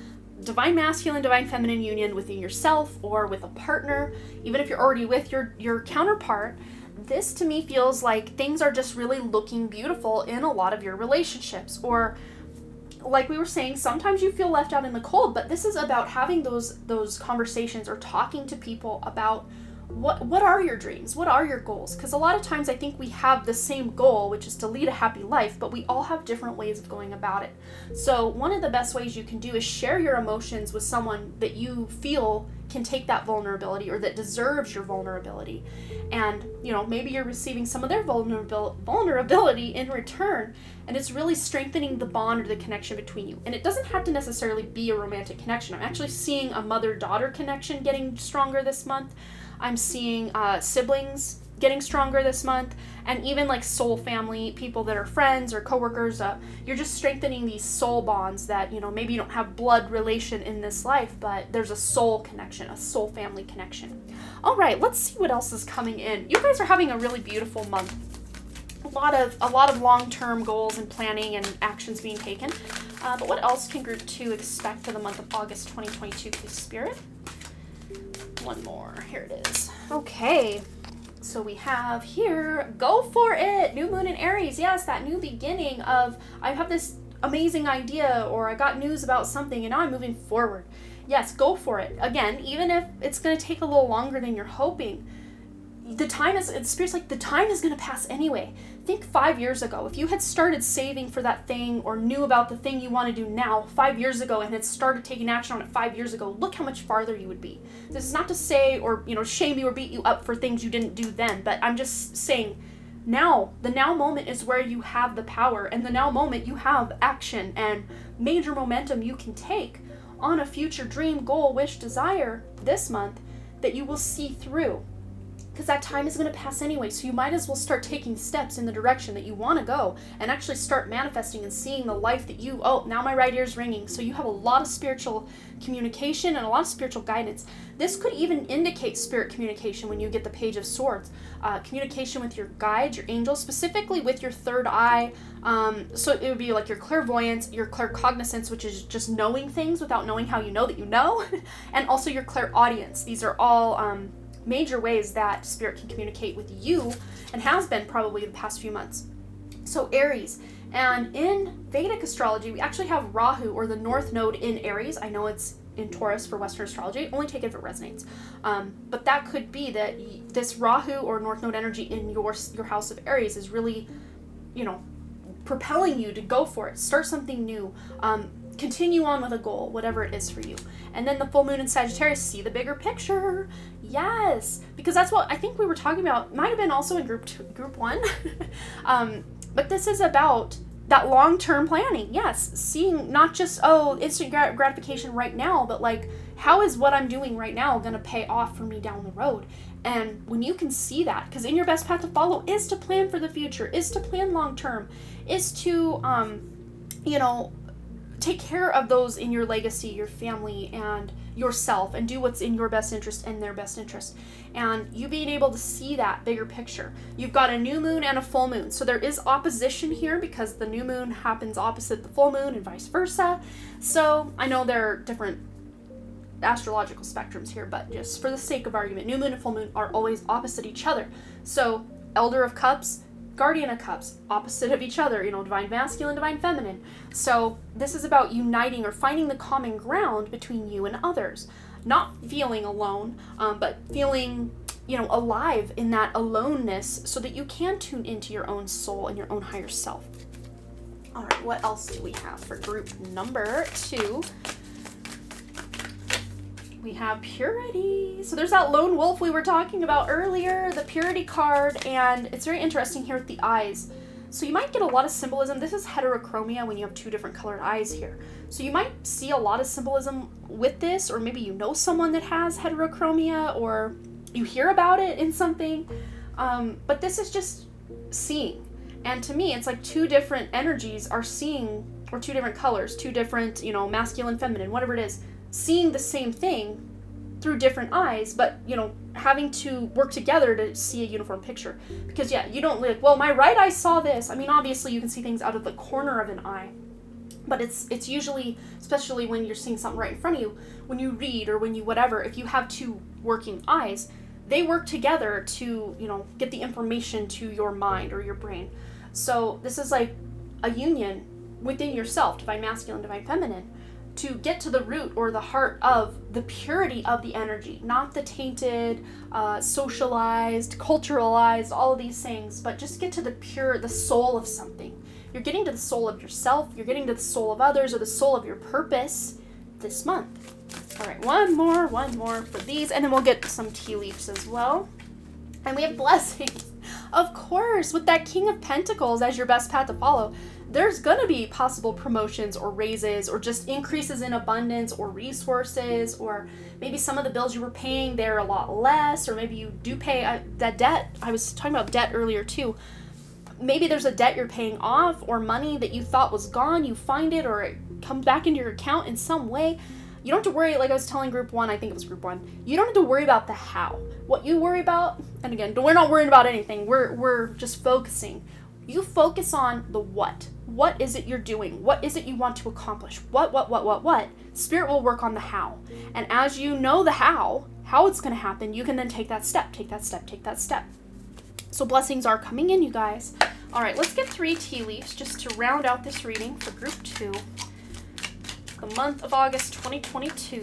divine masculine, divine feminine union within yourself or with a partner. Even if you're already with your counterpart, this to me feels like things are just really looking beautiful in a lot of your relationships. Or like we were saying, sometimes you feel left out in the cold, but this is about having those conversations or talking to people about what are your dreams? What are your goals? Because a lot of times I think we have the same goal, which is to lead a happy life, but we all have different ways of going about it. So one of the best ways you can do is share your emotions with someone that you feel can take that vulnerability or that deserves your vulnerability. And, maybe you're receiving some of their vulnerability in return, and it's really strengthening the bond or the connection between you. And it doesn't have to necessarily be a romantic connection. I'm actually seeing a mother-daughter connection getting stronger this month. I'm seeing siblings getting stronger this month, and even like soul family, people that are friends or coworkers. You're just strengthening these soul bonds that, maybe you don't have blood relation in this life, but there's a soul connection, a soul family connection. All right, let's see what else is coming in. You guys are having a really beautiful month. A lot of long-term goals and planning and actions being taken. But what else can Group 2 expect for the month of August 2022, please, Spirit? One more. Here it is. Okay. So we have here, go for it. New moon in Aries. Yes, that new beginning of, I have this amazing idea, or I got news about something and now I'm moving forward. Yes, go for it. Again, even if it's going to take a little longer than you're hoping, Spirit's like, the time is going to pass anyway. Think 5 years ago, if you had started saving for that thing or knew about the thing you want to do now 5 years ago and had started taking action on it 5 years ago, look how much farther you would be. This is not to say or, shame you or beat you up for things you didn't do then, but I'm just saying now, the now moment is where you have the power, and the now moment you have action and major momentum you can take on a future dream, goal, wish, desire this month that you will see through. Because that time is going to pass anyway, so you might as well start taking steps in the direction that you want to go and actually start manifesting and seeing the life that now my right ear's ringing. So you have a lot of spiritual communication and a lot of spiritual guidance. This could even indicate spirit communication when you get the Page of Swords. Communication with your guides, your angels, specifically with your third eye. So it would be like your clairvoyance, your claircognizance, which is just knowing things without knowing how you know that you know, and also your clairaudience. These are all major ways that spirit can communicate with you, and has been probably the past few months. So Aries, and in Vedic astrology, we actually have Rahu, or the North Node, in Aries. I know it's in Taurus for Western astrology. Only take it if it resonates. But that could be that this Rahu or North Node energy in your house of Aries is really, propelling you to go for it. Start something new. Continue on with a goal, whatever it is for you. And then the full moon in Sagittarius, see the bigger picture. Yes, because that's what I think we were talking about. Might have been also in group 1. But this is about that long-term planning. Yes, seeing not just, oh, instant gratification right now, but like, how is what I'm doing right now going to pay off for me down the road? And when you can see that, because in your best path to follow is to plan for the future, is to plan long-term, is to, take care of those in your legacy, your family, and yourself, and do what's in your best interest and their best interest. And you being able to see that bigger picture. You've got a new moon and a full moon. So there is opposition here because the new moon happens opposite the full moon and vice versa. So I know there are different astrological spectrums here, but just for the sake of argument, new moon and full moon are always opposite each other. So Elder of Cups, Guardian of Cups, opposite of each other, divine masculine, divine feminine. So this is about uniting or finding the common ground between you and others. Not feeling alone, but feeling, alive in that aloneness so that you can tune into your own soul and your own higher self. All right, what else do we have for group number 2? We have purity. So there's that lone wolf we were talking about earlier, the purity card, and it's very interesting here with the eyes. So you might get a lot of symbolism. This is heterochromia when you have 2 different colored eyes here. So you might see a lot of symbolism with this, or maybe you know someone that has heterochromia, or you hear about it in something. But this is just seeing. And to me, it's like 2 different energies are seeing, or 2 different colors, 2 different, masculine, feminine, whatever it is, seeing the same thing through different eyes, but having to work together to see a uniform picture. Because you don't like, well, my right eye saw this. I mean, obviously you can see things out of the corner of an eye, but it's usually, especially when you're seeing something right in front of you, when you read or when you whatever, if you have 2 working eyes, they work together to get the information to your mind or your brain. So this is like a union within yourself, divine masculine, divine feminine, to get to the root or the heart of the purity of the energy, not the tainted, socialized, culturalized, all of these things, but just get to the soul of something. You're getting to the soul of yourself, you're getting to the soul of others, or the soul of your purpose this month. All right, one more for these, and then we'll get some tea leaves as well. And we have blessings. Of course, with that King of Pentacles as your best path to follow, there's going to be possible promotions or raises or just increases in abundance or resources, or maybe some of the bills you were paying, they're a lot less, or maybe you do pay that debt. I was talking about debt earlier too. Maybe there's a debt you're paying off, or money that you thought was gone, you find it, or it comes back into your account in some way. You don't have to worry, like I was telling group 1, I think it was group 1, you don't have to worry about the how. What you worry about, and again, we're not worrying about anything, we're just focusing. You focus on the what. What is it you're doing? What is it you want to accomplish? What? Spirit will work on the how. And as you know the how it's going to happen, you can then take that step. So blessings are coming in, you guys. All right, let's get 3 tea leaves just to round out this reading for group 2. The month of August 2022.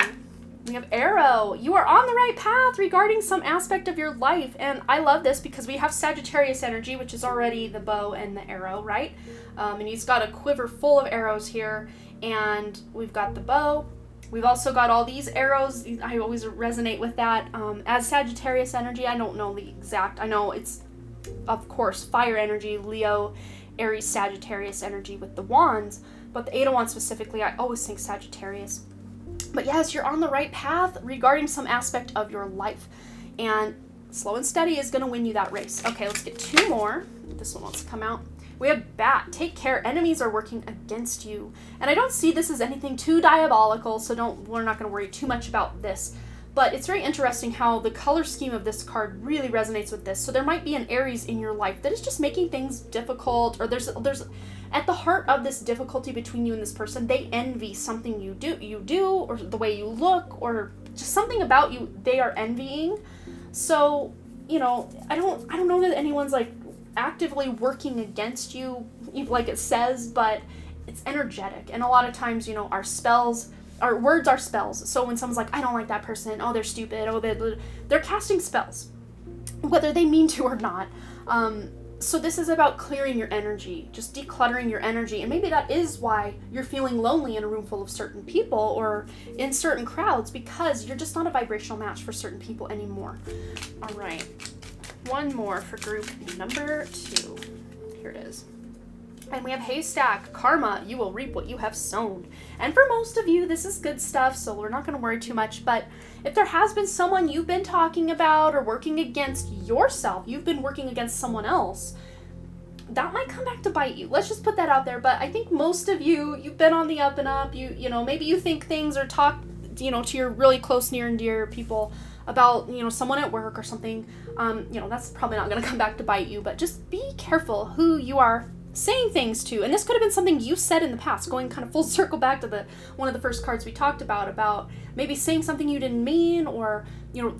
We have Arrow. You are on the right path regarding some aspect of your life. And I love this because we have Sagittarius energy, which is already the bow and the arrow, right? And he's got a quiver full of arrows here. And we've got the bow. We've also got all these arrows. I always resonate with that. As Sagittarius energy, I don't know the exact. I know it's, of course, fire energy, Leo, Aries, Sagittarius energy with the wands. But the 8 of Wands specifically, I always think Sagittarius. But yes, you're on the right path regarding some aspect of your life. And slow and steady is going to win you that race. Okay, let's get 2 more. This one wants to come out. We have Bat. Take care. Enemies are working against you. And I don't see this as anything too diabolical, so we're not going to worry too much about this. But it's very interesting how the color scheme of this card really resonates with this. So there might be an Aries in your life that is just making things difficult, or there's at the heart of this difficulty between you and this person, they envy something you do, or the way you look, or just something about you they are envying. So, I don't know that anyone's like actively working against you, like it says, but it's energetic. And a lot of times, our words are spells. So when someone's like, I don't like that person, oh, they're stupid, oh, they're casting spells, whether they mean to or not. So this is about clearing your energy, just decluttering your energy. And maybe that is why you're feeling lonely in a room full of certain people or in certain crowds, because you're just not a vibrational match for certain people anymore. All right. One more for group number 2. Here it is. And we have haystack, karma, you will reap what you have sown. And for most of you, this is good stuff, so we're not going to worry too much. But if there has been someone you've been talking about or working against yourself, you've been working against someone else, that might come back to bite you. Let's just put that out there. But I think most of you, you've been on the up and up. You know, maybe you think things or talk, you know, to your really close, near and dear people about, you know, someone at work or something. You know, that's probably not going to come back to bite you. But just be careful who you are saying things to. And this could have been something you said in the past, going kind of full circle back to one of the first cards we talked about maybe saying something you didn't mean, or, you know,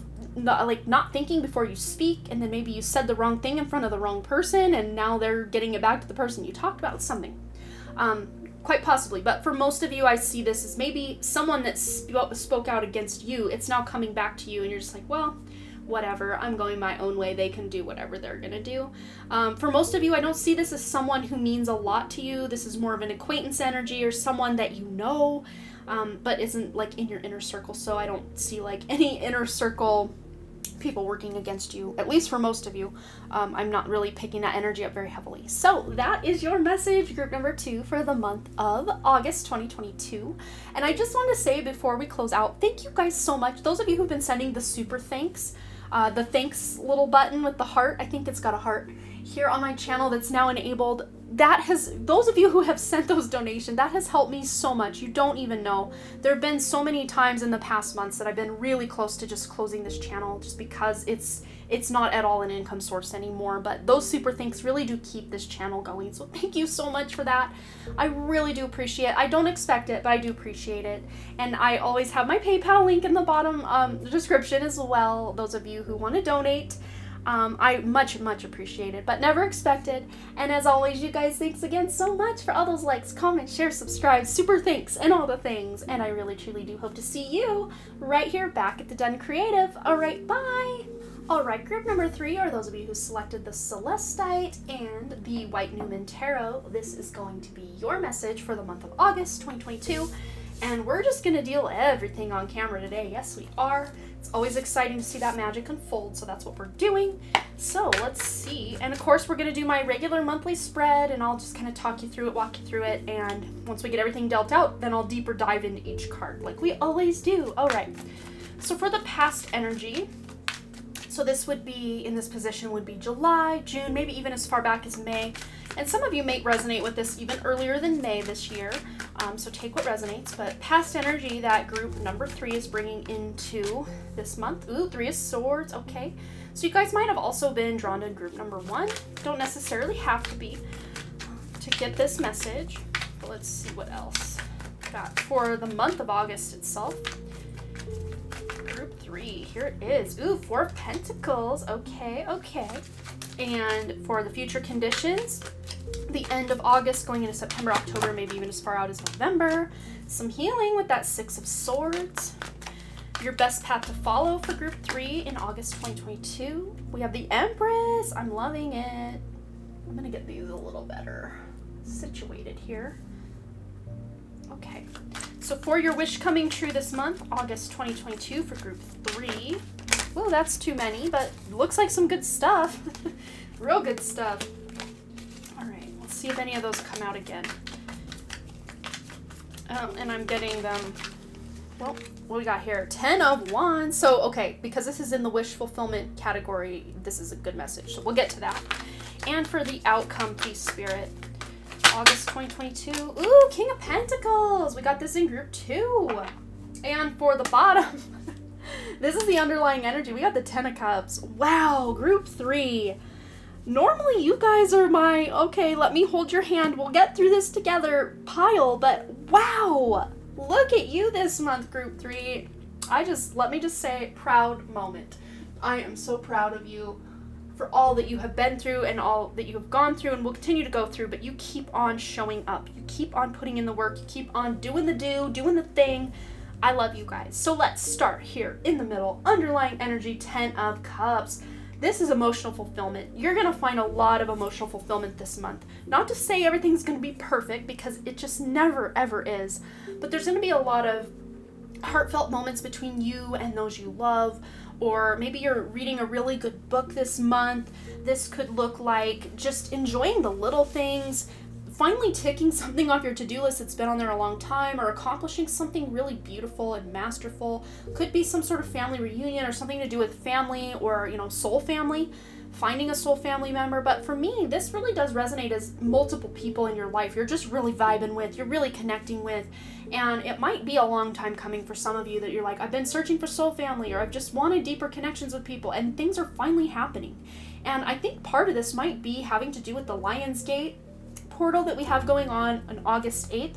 not thinking before you speak, and then maybe you said the wrong thing in front of the wrong person, and now they're getting it back to the person you talked about. Something. Quite possibly. But for most of you, I see this as maybe someone that spoke out against you. It's now coming back to you, and you're just like, well, whatever, I'm going my own way. They can do whatever they're gonna do. For most of you, I don't see this as someone who means a lot to you. This is more of an acquaintance energy, or someone that you know, but isn't like in your inner circle. So I don't see like any inner circle people working against you, at least for most of you. I'm not really picking that energy up very heavily. So that is your message, group number 2, for the month of August 2022. And I just want to say before we close out, thank you guys so much. Those of you who've been sending the super thanks, the thanks little button with the heart, I think it's got a heart here on my channel that's now enabled. Those of you who have sent those donations, that has helped me so much. You don't even know. There have been so many times in the past months that I've been really close to just closing this channel, just because it's not at all an income source anymore. But those super thanks really do keep this channel going. So thank you so much for that. I really do appreciate it. I don't expect it, but I do appreciate it. And I always have my PayPal link in the bottom description as well. Those of you who want to donate, I much appreciate it, but never expected. And as always, you guys, thanks again so much for all those likes, comments, shares, subscribe, super thanks, and all the things. And I really truly do hope to see you right here back at the Dunn Creative. All right, bye. All right, group number 3 are those of you who selected the Celestite and the White Newman Tarot. This is going to be your message for the month of August 2022. And we're just going to deal everything on camera today. Yes, we are. It's always exciting to see that magic unfold, so that's what we're doing. So let's see. And of course, we're going to do my regular monthly spread, and I'll just kind of talk you through it, walk you through it, and once we get everything dealt out, then I'll deeper dive into each card, like we always do. All right. So for the past energy, so this would be, in this position, would be July, June, maybe even as far back as May. And some of you may resonate with this even earlier than May this year. So take what resonates. But past energy that group number 3 is bringing into this month. Ooh, 3 of Swords. Okay. So you guys might have also been drawn to group number 1. Don't necessarily have to be to get this message. But let's see what else got for the month of August itself. Group 3. Here it is. Ooh, 4 of Pentacles. Okay. And for the future conditions, the end of August going into September, October, maybe even as far out as November. Some healing with that 6 of Swords. Your best path to follow for group 3 in August 2022. We have the Empress. I'm loving it. I'm going to get these a little better situated here. Okay. So for your wish coming true this month, August 2022 for group 3. Well, that's too many, but looks like some good stuff. Real good stuff. All right, let's see if any of those come out again. And I'm getting them, well, what we got here? 10 of Wands. So, okay, because this is in the wish fulfillment category, this is a good message. So we'll get to that. And for the outcome, please, Spirit. August 2022. Ooh, King of Pentacles. We got this in group 2. And for the bottom, this is the underlying energy. We got the 10 of Cups. Wow, group 3. Normally you guys are my, okay, let me hold your hand, we'll get through this together pile, but wow, look at you this month, group 3. Let me just say, proud moment. I am so proud of you for all that you have been through and all that you have gone through and will continue to go through, but you keep on showing up. You keep on putting in the work. You keep on doing the thing. I love you guys. So let's start here in the middle. Underlying energy, 10 of Cups. This is emotional fulfillment. You're going to find a lot of emotional fulfillment this month. Not to say everything's going to be perfect, because it just never, ever is. But there's going to be a lot of heartfelt moments between you and those you love. Or maybe you're reading a really good book this month. This could look like just enjoying the little things, finally ticking something off your to-do list that's been on there a long time, or accomplishing something really beautiful and masterful. Could be some sort of family reunion or something to do with family, or, soul family, finding a soul family member. But for me, this really does resonate as multiple people in your life you're just really vibing with, you're really connecting with. And it might be a long time coming for some of you that you're like, I've been searching for soul family, or I've just wanted deeper connections with people, and things are finally happening. And I think part of this might be having to do with the Lionsgate portal that we have going on August 8th.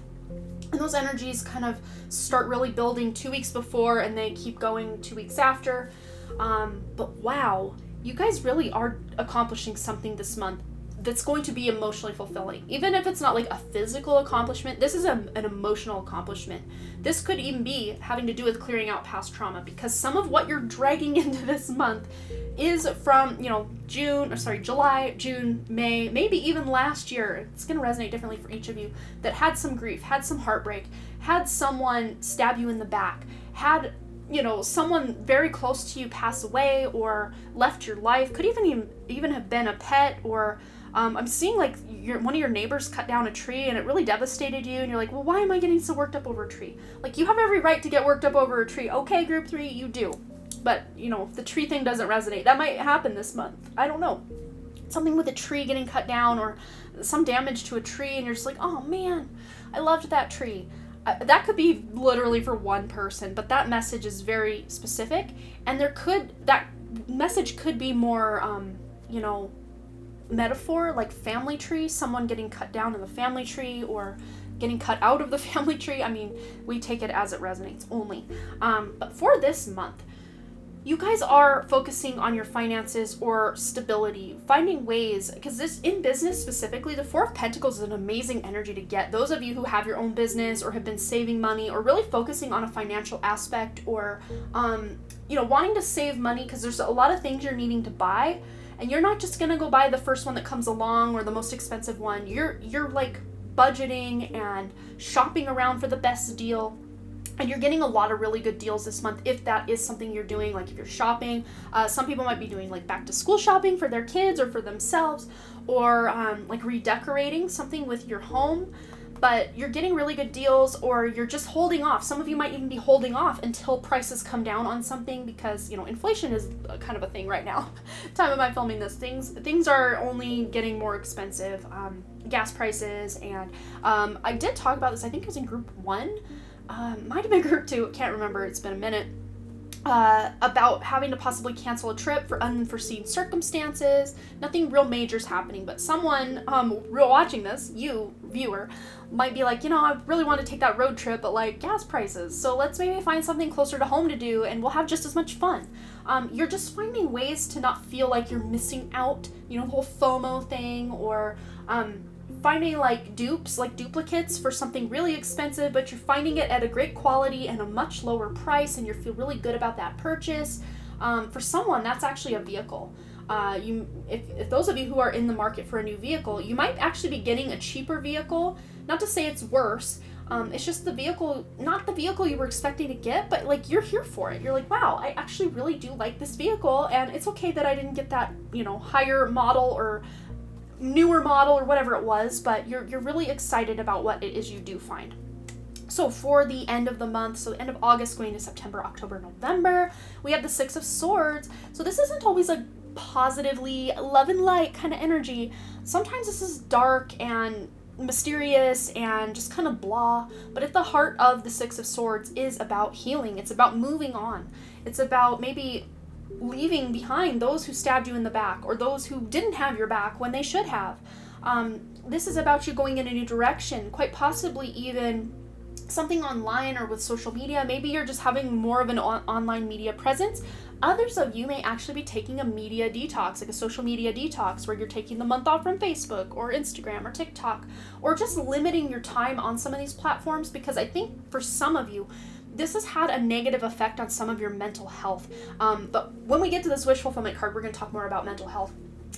And those energies kind of start really building 2 weeks before, and they keep going 2 weeks after. But wow, you guys really are accomplishing something this month that's going to be emotionally fulfilling. Even if it's not like a physical accomplishment, this is an emotional accomplishment. This could even be having to do with clearing out past trauma, because some of what you're dragging into this month is from, July, June, May, maybe even last year. It's going to resonate differently for each of you, that had some grief, had some heartbreak, had someone stab you in the back, had someone very close to you pass away or left your life. Could even have been a pet, or I'm seeing like one of your neighbors cut down a tree and it really devastated you, and you're like, well, why am I getting so worked up over a tree? Like, you have every right to get worked up over a tree. Okay, group 3, you do. But, if the tree thing doesn't resonate, that might happen this month. I don't know. Something with a tree getting cut down, or some damage to a tree, and you're just like, oh man, I loved that tree. That could be literally for one person, but that message is very specific, and that message could be more, metaphor, like family tree, someone getting cut down in the family tree, or getting cut out of the family tree. I mean, we take it as it resonates only. But for this month, you guys are focusing on your finances or stability, finding ways, because this, in business specifically, the Four of Pentacles is an amazing energy to get. Those of you who have your own business or have been saving money, or really focusing on a financial aspect, or, wanting to save money because there's a lot of things you're needing to buy, and you're not just going to go buy the first one that comes along or the most expensive one. You're like budgeting and shopping around for the best deal. And you're getting a lot of really good deals this month if that is something you're doing. Like if you're shopping, some people might be doing like back to school shopping for their kids or for themselves, or like redecorating something with your home. But you're getting really good deals, or you're just holding off. Some of you might even be holding off until prices come down on something, because inflation is kind of a thing right now. Time of my filming this, things are only getting more expensive. Gas prices, and I did talk about this. I think it was in group 1. Might have been group 2, can't remember, it's been a minute, about having to possibly cancel a trip for unforeseen circumstances. Nothing real major's happening, but someone real watching this, you, viewer, might be like, I really want to take that road trip, but like gas prices, so let's maybe find something closer to home to do, and we'll have just as much fun. You're just finding ways to not feel like you're missing out, the whole FOMO thing, or finding like dupes, like duplicates for something really expensive, but you're finding it at a great quality and a much lower price, and you feel really good about that purchase. For someone, that's actually a vehicle. If those of you who are in the market for a new vehicle, you might actually be getting a cheaper vehicle. Not to say it's worse. It's just the vehicle, not the vehicle you were expecting to get, but like you're here for it. You're like, wow, I actually really do like this vehicle, and it's okay that I didn't get that, higher model or newer model or whatever it was, but you're really excited about what it is you do find. So for the end of the month, so the end of August going to September, October, November, we have the Six of Swords. So this isn't always a positively love and light kind of energy. Sometimes this is dark and mysterious and just kind of blah, but at the heart of the Six of Swords is about healing. It's about moving on. It's about maybe leaving behind those who stabbed you in the back, or those who didn't have your back when they should have. This is about you going in a new direction, quite possibly even something online or with social media. Maybe you're just having more of an online media presence. Others of you may actually be taking a media detox, like a social media detox, where you're taking the month off from Facebook or Instagram or TikTok, or just limiting your time on some of these platforms, because I think for some of you, this has had a negative effect on some of your mental health. But when we get to this wish fulfillment card, we're going to talk more about mental health.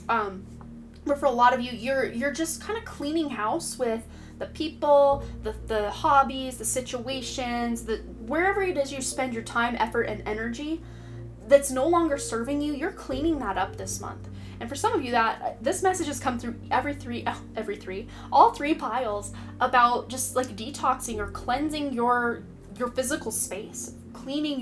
But for a lot of you, you're just kind of cleaning house with the people, the hobbies, the situations, wherever it is you spend your time, effort, and energy that's no longer serving you. You're cleaning that up this month. And for some of you, that this message has come through all three piles about just like detoxing or cleansing your physical space, cleaning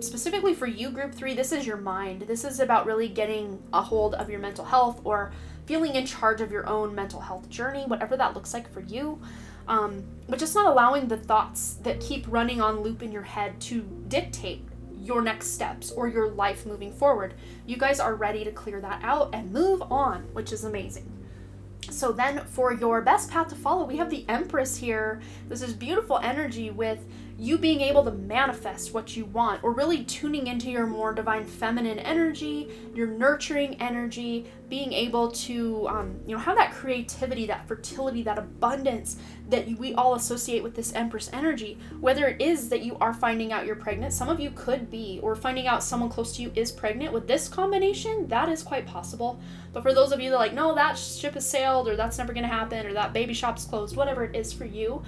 specifically for you, group 3, this is your mind. This is about really getting a hold of your mental health or feeling in charge of your own mental health journey, whatever that looks like for you. But just not allowing the thoughts that keep running on loop in your head to dictate your next steps or your life moving forward. You guys are ready to clear that out and move on, which is amazing. So then for your best path to follow, we have the Empress here. This is beautiful energy with you being able to manifest what you want, or really tuning into your more divine feminine energy, your nurturing energy, being able to have that creativity, that fertility, that abundance that we all associate with this Empress energy. Whether it is that you are finding out you're pregnant, some of you could be, or finding out someone close to you is pregnant. With this combination, that is quite possible. But for those of you that are like, no, that ship has sailed, or that's never going to happen, or that baby shop's closed, whatever it is for you,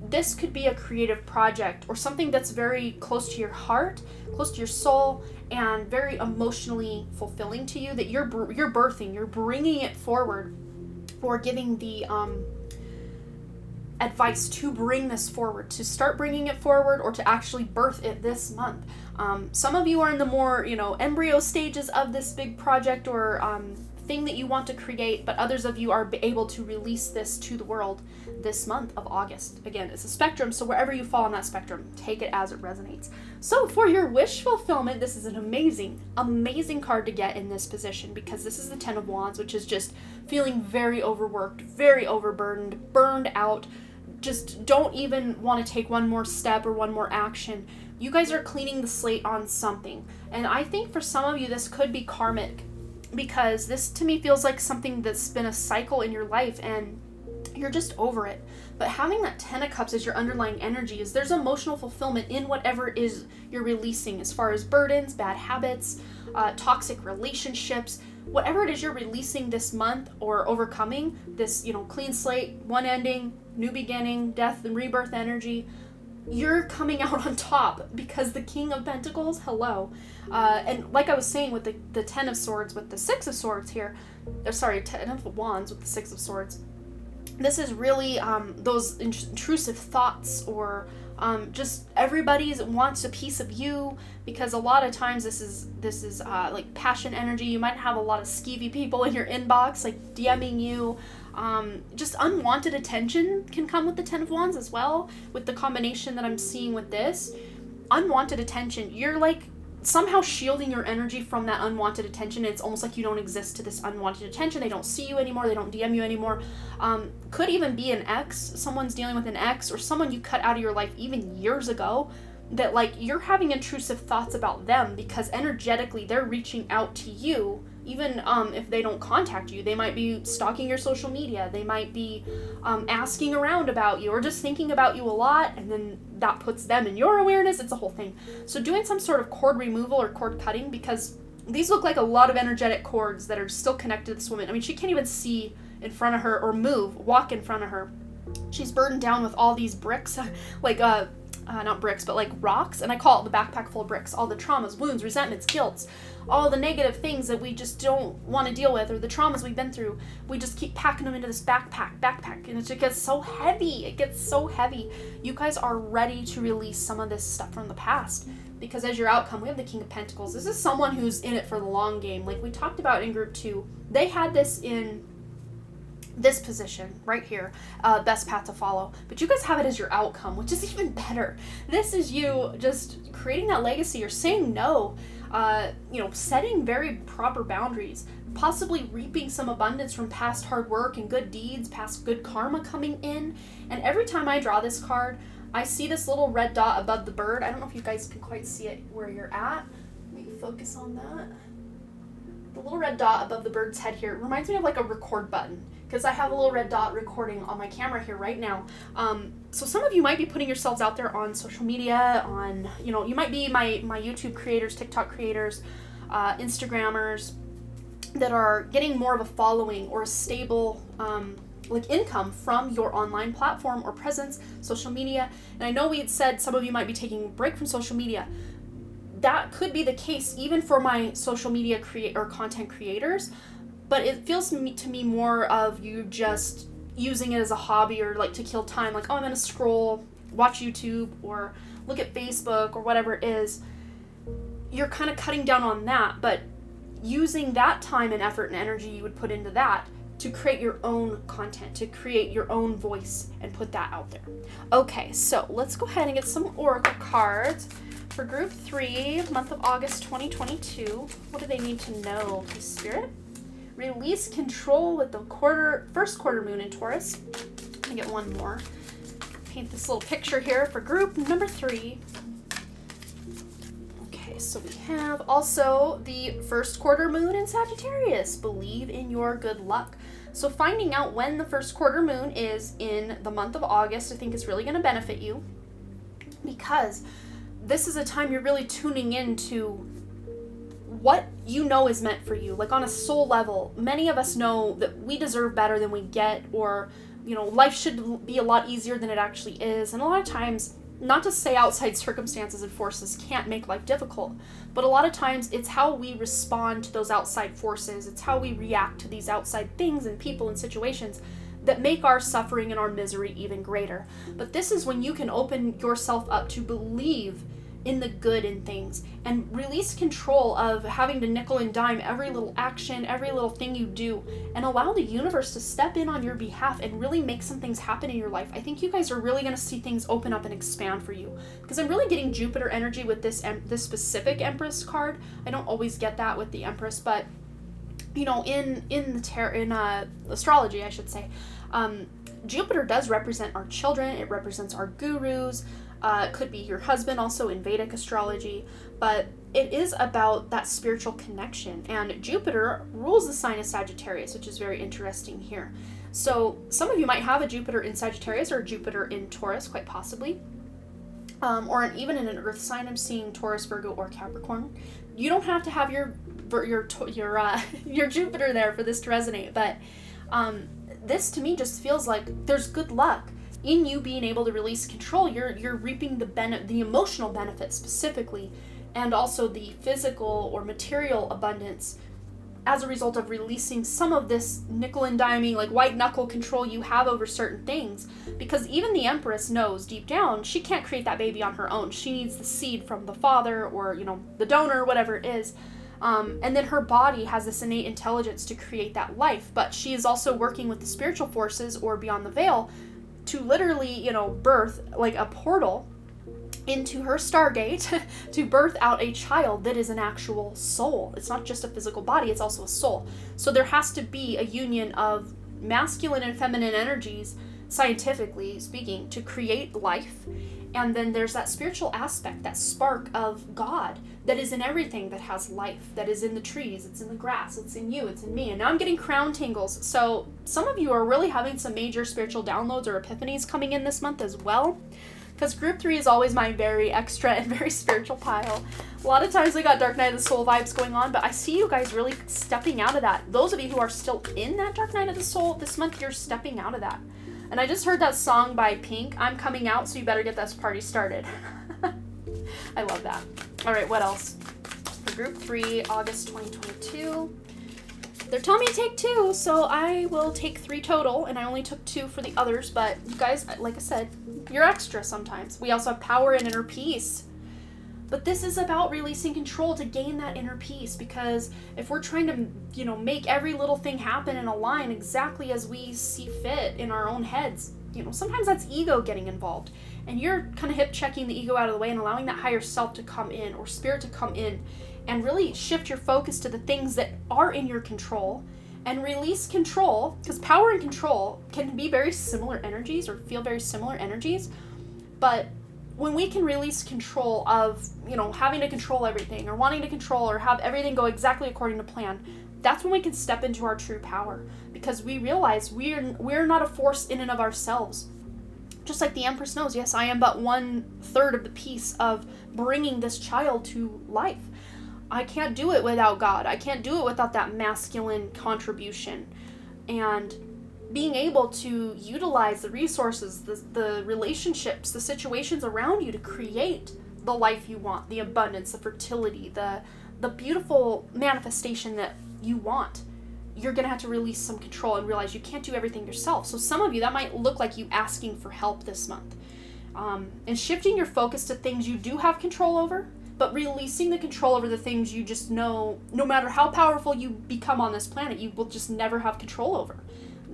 this could be a creative project or something that's very close to your heart, close to your soul, and very emotionally fulfilling to you, that you're birthing, you're bringing it forward, or giving the advice to bring this forward, to start bringing it forward, or to actually birth it this month. Some of you are in the more, embryo stages of this big project or thing that you want to create, but others of you are able to release this to the world this month of August. Again, it's a spectrum, so wherever you fall on that spectrum, take it as it resonates. So for your wish fulfillment, this is an amazing, amazing card to get in this position, because this is the 10 of Wands, which is just feeling very overworked, very overburdened, burned out, just don't even want to take one more step or one more action. You guys are cleaning the slate on something. And I think for some of you, this could be karmic, because this to me feels like something that's been a cycle in your life and you're just over it. But having that 10 of Cups as your underlying energy is there's emotional fulfillment in whatever it is you're releasing, as far as burdens, bad habits, toxic relationships, whatever it is you're releasing this month or overcoming, this, clean slate, one ending, new beginning, death and rebirth energy. You're coming out on top because the King of Pentacles, hello. And like I was saying with the 10 of Swords with the 6 of Swords here, 10 of Wands with the 6 of Swords, this is really those intrusive thoughts, or just everybody wants a piece of you, because a lot of times this is like passion energy. You might have a lot of skeevy people in your inbox, like DMing you. Just unwanted attention can come with the 10 of Wands as well, with the combination that I'm seeing with this. Unwanted attention, you're like somehow shielding your energy from that unwanted attention. It's almost like you don't exist to this unwanted attention. They don't see you anymore. They don't DM you anymore. Could even be an ex. Someone's dealing with an ex, or someone you cut out of your life even years ago, that like you're having intrusive thoughts about them because energetically they're reaching out to you. Even if they don't contact you, they might be stalking your social media. They might be asking around about you, or just thinking about you a lot, and then that puts them in your awareness. It's a whole thing. So doing some sort of cord removal or cord cutting, because these look like a lot of energetic cords that are still connected to this woman. I mean, she can't even see in front of her or walk in front of her. She's burdened down with all these bricks, like not bricks, but like rocks, and I call it the backpack full of bricks. All the traumas, wounds, resentments, guilts, all the negative things that we just don't want to deal with, or the traumas we've been through, we just keep packing them into this backpack, and it just gets so heavy. It gets so heavy. You guys are ready to release some of this stuff from the past, because as your outcome, we have the King of Pentacles. This is someone who's in it for the long game. Like we talked about in group 2, they had this in this position right here, best path to follow, but you guys have it as your outcome, which is even better. This is you just creating that legacy, or saying no, setting very proper boundaries, possibly reaping some abundance from past hard work and good deeds, past good karma coming in. And every time I draw this card, I see this little red dot above the bird. I don't know if you guys can quite see it where you're at. Let me focus on that. The little red dot above the bird's head here reminds me of like a record button, because I have a little red dot recording on my camera here right now. So some of you might be putting yourselves out there on social media, you might be my YouTube creators, TikTok creators, Instagrammers that are getting more of a following or a stable income from your online platform or presence, social media. And I know we had said some of you might be taking a break from social media. That could be the case even for my social media content creators. but it feels to me more of you just using it as a hobby or like to kill time, like, oh, I'm gonna scroll, watch YouTube, or look at Facebook, or whatever it is. You're kind of cutting down on that, but using that time and effort and energy you would put into that to create your own content, to create your own voice and put that out there. Okay, so let's go ahead and get some oracle cards for group 3, month of August 2022. What do they need to know, Spirit? Release control with the first quarter moon in Taurus. Let me get one more. Paint this little picture here for group number 3. Okay, so we have also the first quarter moon in Sagittarius. Believe in your good luck. So finding out when the first quarter moon is in the month of August, I think is really going to benefit you, because this is a time you're really tuning into what you know is meant for you. Like on a soul level, many of us know that we deserve better than we get, or, life should be a lot easier than it actually is. And a lot of times, not to say outside circumstances and forces can't make life difficult, but a lot of times it's how we respond to those outside forces. It's how we react to these outside things and people and situations that make our suffering and our misery even greater. But this is when you can open yourself up to believe in the good in things and release control of having to nickel and dime every little action, every little thing you do, and allow the universe to step in on your behalf and really make some things happen in your life. I think you guys are really going to see things open up and expand for you, because I'm really getting Jupiter energy with this specific Empress card. I don't always get that with the Empress, but in astrology, I should say, Jupiter does represent our children. It represents our gurus. It could be your husband also in Vedic astrology, but it is about that spiritual connection. And Jupiter rules the sign of Sagittarius, which is very interesting here. So some of you might have a Jupiter in Sagittarius or a Jupiter in Taurus, quite possibly. Or even in an earth sign. I'm seeing Taurus, Virgo, or Capricorn. You don't have to have your Jupiter there for this to resonate, but this to me just feels like there's good luck in you being able to release control. You're reaping the emotional benefits specifically, and also the physical or material abundance as a result of releasing some of this nickel and diming, like white knuckle control you have over certain things. Because even the Empress knows deep down she can't create that baby on her own. She needs the seed from the father, or the donor, whatever it is. And then her body has this innate intelligence to create that life, but she is also working with the spiritual forces or beyond the veil to literally, birth like a portal into her stargate to birth out a child that is an actual soul. It's not just a physical body, it's also a soul. So there has to be a union of masculine and feminine energies, scientifically speaking, to create life. And then there's that spiritual aspect, that spark of God that is in everything that has life, that is in the trees, it's in the grass, it's in you, it's in me. And now I'm getting crown tingles. So some of you are really having some major spiritual downloads or epiphanies coming in this month as well. Because group 3 is always my very extra and very spiritual pile. A lot of times we got Dark Night of the Soul vibes going on, but I see you guys really stepping out of that. Those of you who are still in that Dark Night of the Soul, this month you're stepping out of that. And I just heard that song by Pink, I'm Coming Out, so you better get this party started. I love that. All right, what else? For group 3, August 2022. They're telling me to take 2, so I will take 3 total, and I only took 2 for the others, but you guys, like I said, you're extra sometimes. We also have power and inner peace. But this is about releasing control to gain that inner peace, because if we're trying to, make every little thing happen and align exactly as we see fit in our own heads, sometimes that's ego getting involved. And you're kind of hip checking the ego out of the way and allowing that higher self to come in, or spirit to come in, and really shift your focus to the things that are in your control and release control, because power and control can be very similar energies or feel very similar energies. But when we can release control of, having to control everything or wanting to control or have everything go exactly according to plan, that's when we can step into our true power, because we realize we're not a force in and of ourselves. Just like the Empress knows, yes, I am but 1/3 of the piece of bringing this child to life. I can't do it without God. I can't do it without that masculine contribution. And being able to utilize the resources, the relationships, the situations around you to create the life you want, the abundance, the fertility, the beautiful manifestation that you want. you're going to have to release some control and realize you can't do everything yourself. So some of you, that might look like you asking for help this month. And shifting your focus to things you do have control over, but releasing the control over the things you just know, no matter how powerful you become on this planet, you will just never have control over.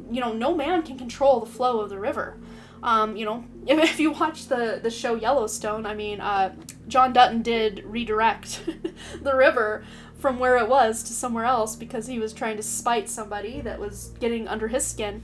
No man can control the flow of the river. If you watch the show Yellowstone, John Dutton did redirect the river from where it was to somewhere else because he was trying to spite somebody that was getting under his skin.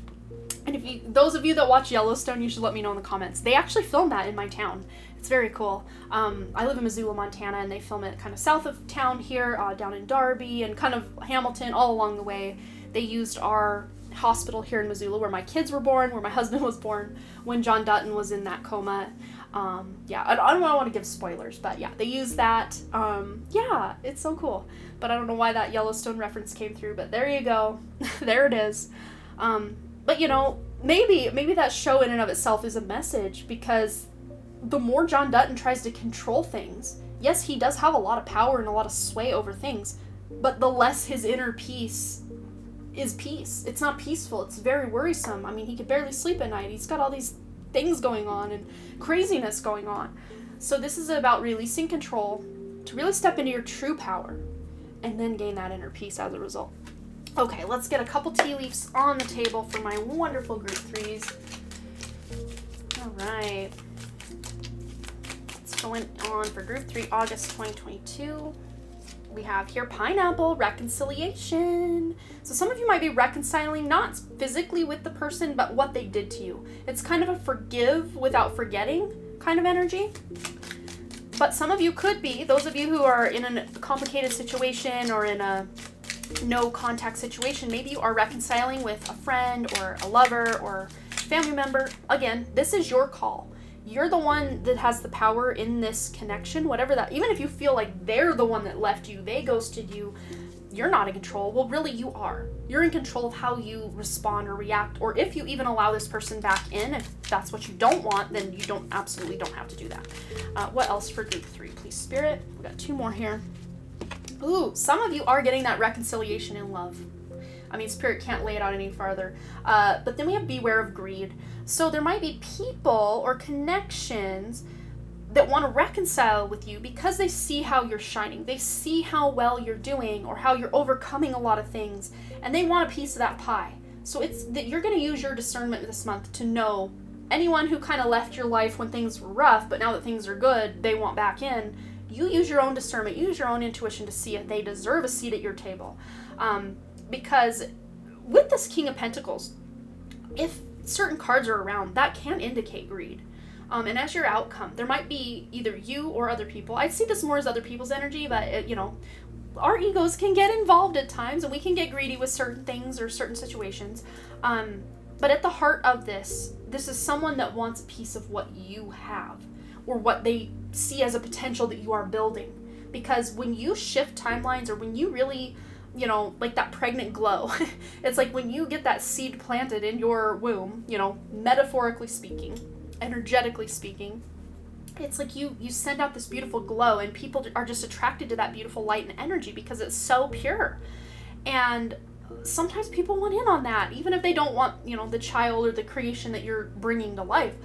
And those of you that watch Yellowstone, you should let me know in the comments. They actually filmed that in my town. It's very cool. I live in Missoula, Montana, and they film it kind of south of town here, down in Darby and kind of Hamilton, all along the way. They used our hospital here in Missoula where my kids were born, where my husband was born, when John Dutton was in that coma. I don't want to give spoilers, but yeah, they used that. It's so cool. But I don't know why that Yellowstone reference came through, but there you go. There it is. But maybe that show in and of itself is a message, because the more John Dutton tries to control things, yes, he does have a lot of power and a lot of sway over things, but the less his inner peace is peace. It's not peaceful. It's very worrisome. He could barely sleep at night. He's got all these things going on and craziness going on. So this is about releasing control to really step into your true power and then gain that inner peace as a result. Okay, let's get a couple tea leaves on the table for my wonderful group 3s. All right. What's going on for group 3, August 2022? We have here pineapple, reconciliation. So some of you might be reconciling, not physically with the person, but what they did to you. It's kind of a forgive without forgetting kind of energy. But some of you could be, those of you who are in a complicated situation or in a no contact situation, maybe you are reconciling with a friend or a lover or family member. Again, this is your call. You're the one that has the power in this connection, whatever that, even if you feel like they're the one that left you, they ghosted you, you're not in control. Well, really you are. You're in control of how you respond or react, or if you even allow this person back in. If that's what you don't want, then you absolutely don't have to do that. What else for group 3, please, Spirit? We got 2 more here. Ooh, some of you are getting that reconciliation in love. Spirit can't lay it out any farther. But then we have beware of greed. So there might be people or connections that want to reconcile with you because they see how you're shining. They see how well you're doing or how you're overcoming a lot of things, and they want a piece of that pie. So it's that you're going to use your discernment this month to know anyone who kind of left your life when things were rough, but now that things are good, they want back in. You use your own discernment, use your own intuition to see if they deserve a seat at your table. Because with this King of Pentacles, if certain cards are around, that can indicate greed. And as your outcome, there might be either you or other people. I see this more as other people's energy, but our egos can get involved at times, and we can get greedy with certain things or certain situations. But at the heart of this is someone that wants a piece of what you have, or what they see as a potential that you are building. Because when you shift timelines, or when you really, like that pregnant glow, it's like when you get that seed planted in your womb, metaphorically speaking, energetically speaking, it's like you send out this beautiful glow, and people are just attracted to that beautiful light and energy because it's so pure. And sometimes people want in on that, even if they don't want, the child or the creation that you're bringing to life.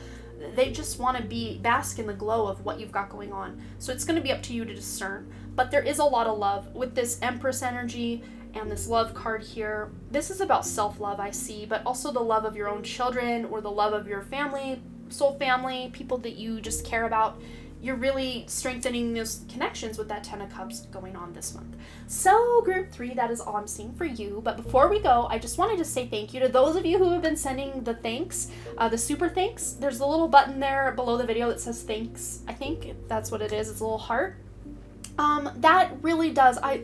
They just want to bask in the glow of what you've got going on. So it's going to be up to you to discern. But there is a lot of love with this Empress energy and this love card here. This is about self-love, I see, but also the love of your own children, or the love of your family, soul family, people that you just care about. You're really strengthening those connections with that 10 of Cups going on this month. So group 3, that is all I'm seeing for you. But before we go, I just wanted to say thank you to those of you who have been sending the thanks, the super thanks. There's a little button there below the video that says thanks. I think that's what it is. It's a little heart. That really does. I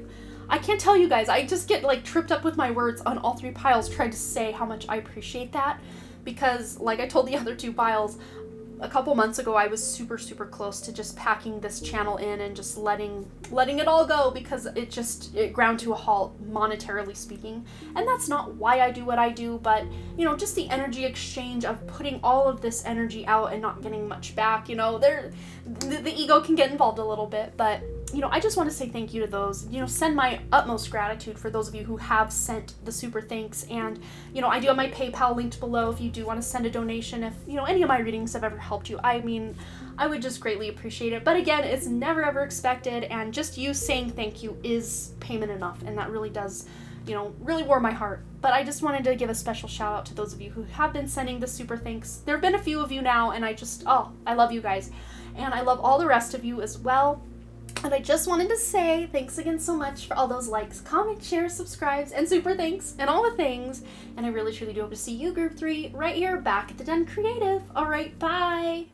can't tell you guys. I just get tripped up with my words on all 3 piles trying to say how much I appreciate that. Because like I told the other 2 piles, a couple months ago, I was super, super close to just packing this channel in and just letting it all go, because it ground to a halt, monetarily speaking. And that's not why I do what I do, but, just the energy exchange of putting all of this energy out and not getting much back, the ego can get involved a little bit, but I just want to say thank you to those, send my utmost gratitude for those of you who have sent the super thanks. And, I do have my PayPal linked below if you do want to send a donation. If, any of my readings have ever helped you, I mean, I would just greatly appreciate it. But again, it's never ever expected. And just you saying thank you is payment enough. And that really does, really warm my heart. But I just wanted to give a special shout out to those of you who have been sending the super thanks. There have been a few of you now, and I love you guys. And I love all the rest of you as well. And I just wanted to say thanks again so much for all those likes, comments, shares, subscribes, and super thanks, and all the things. And I really truly do hope to see you, Group 3, right here back at the Dunn Creative. All right, bye.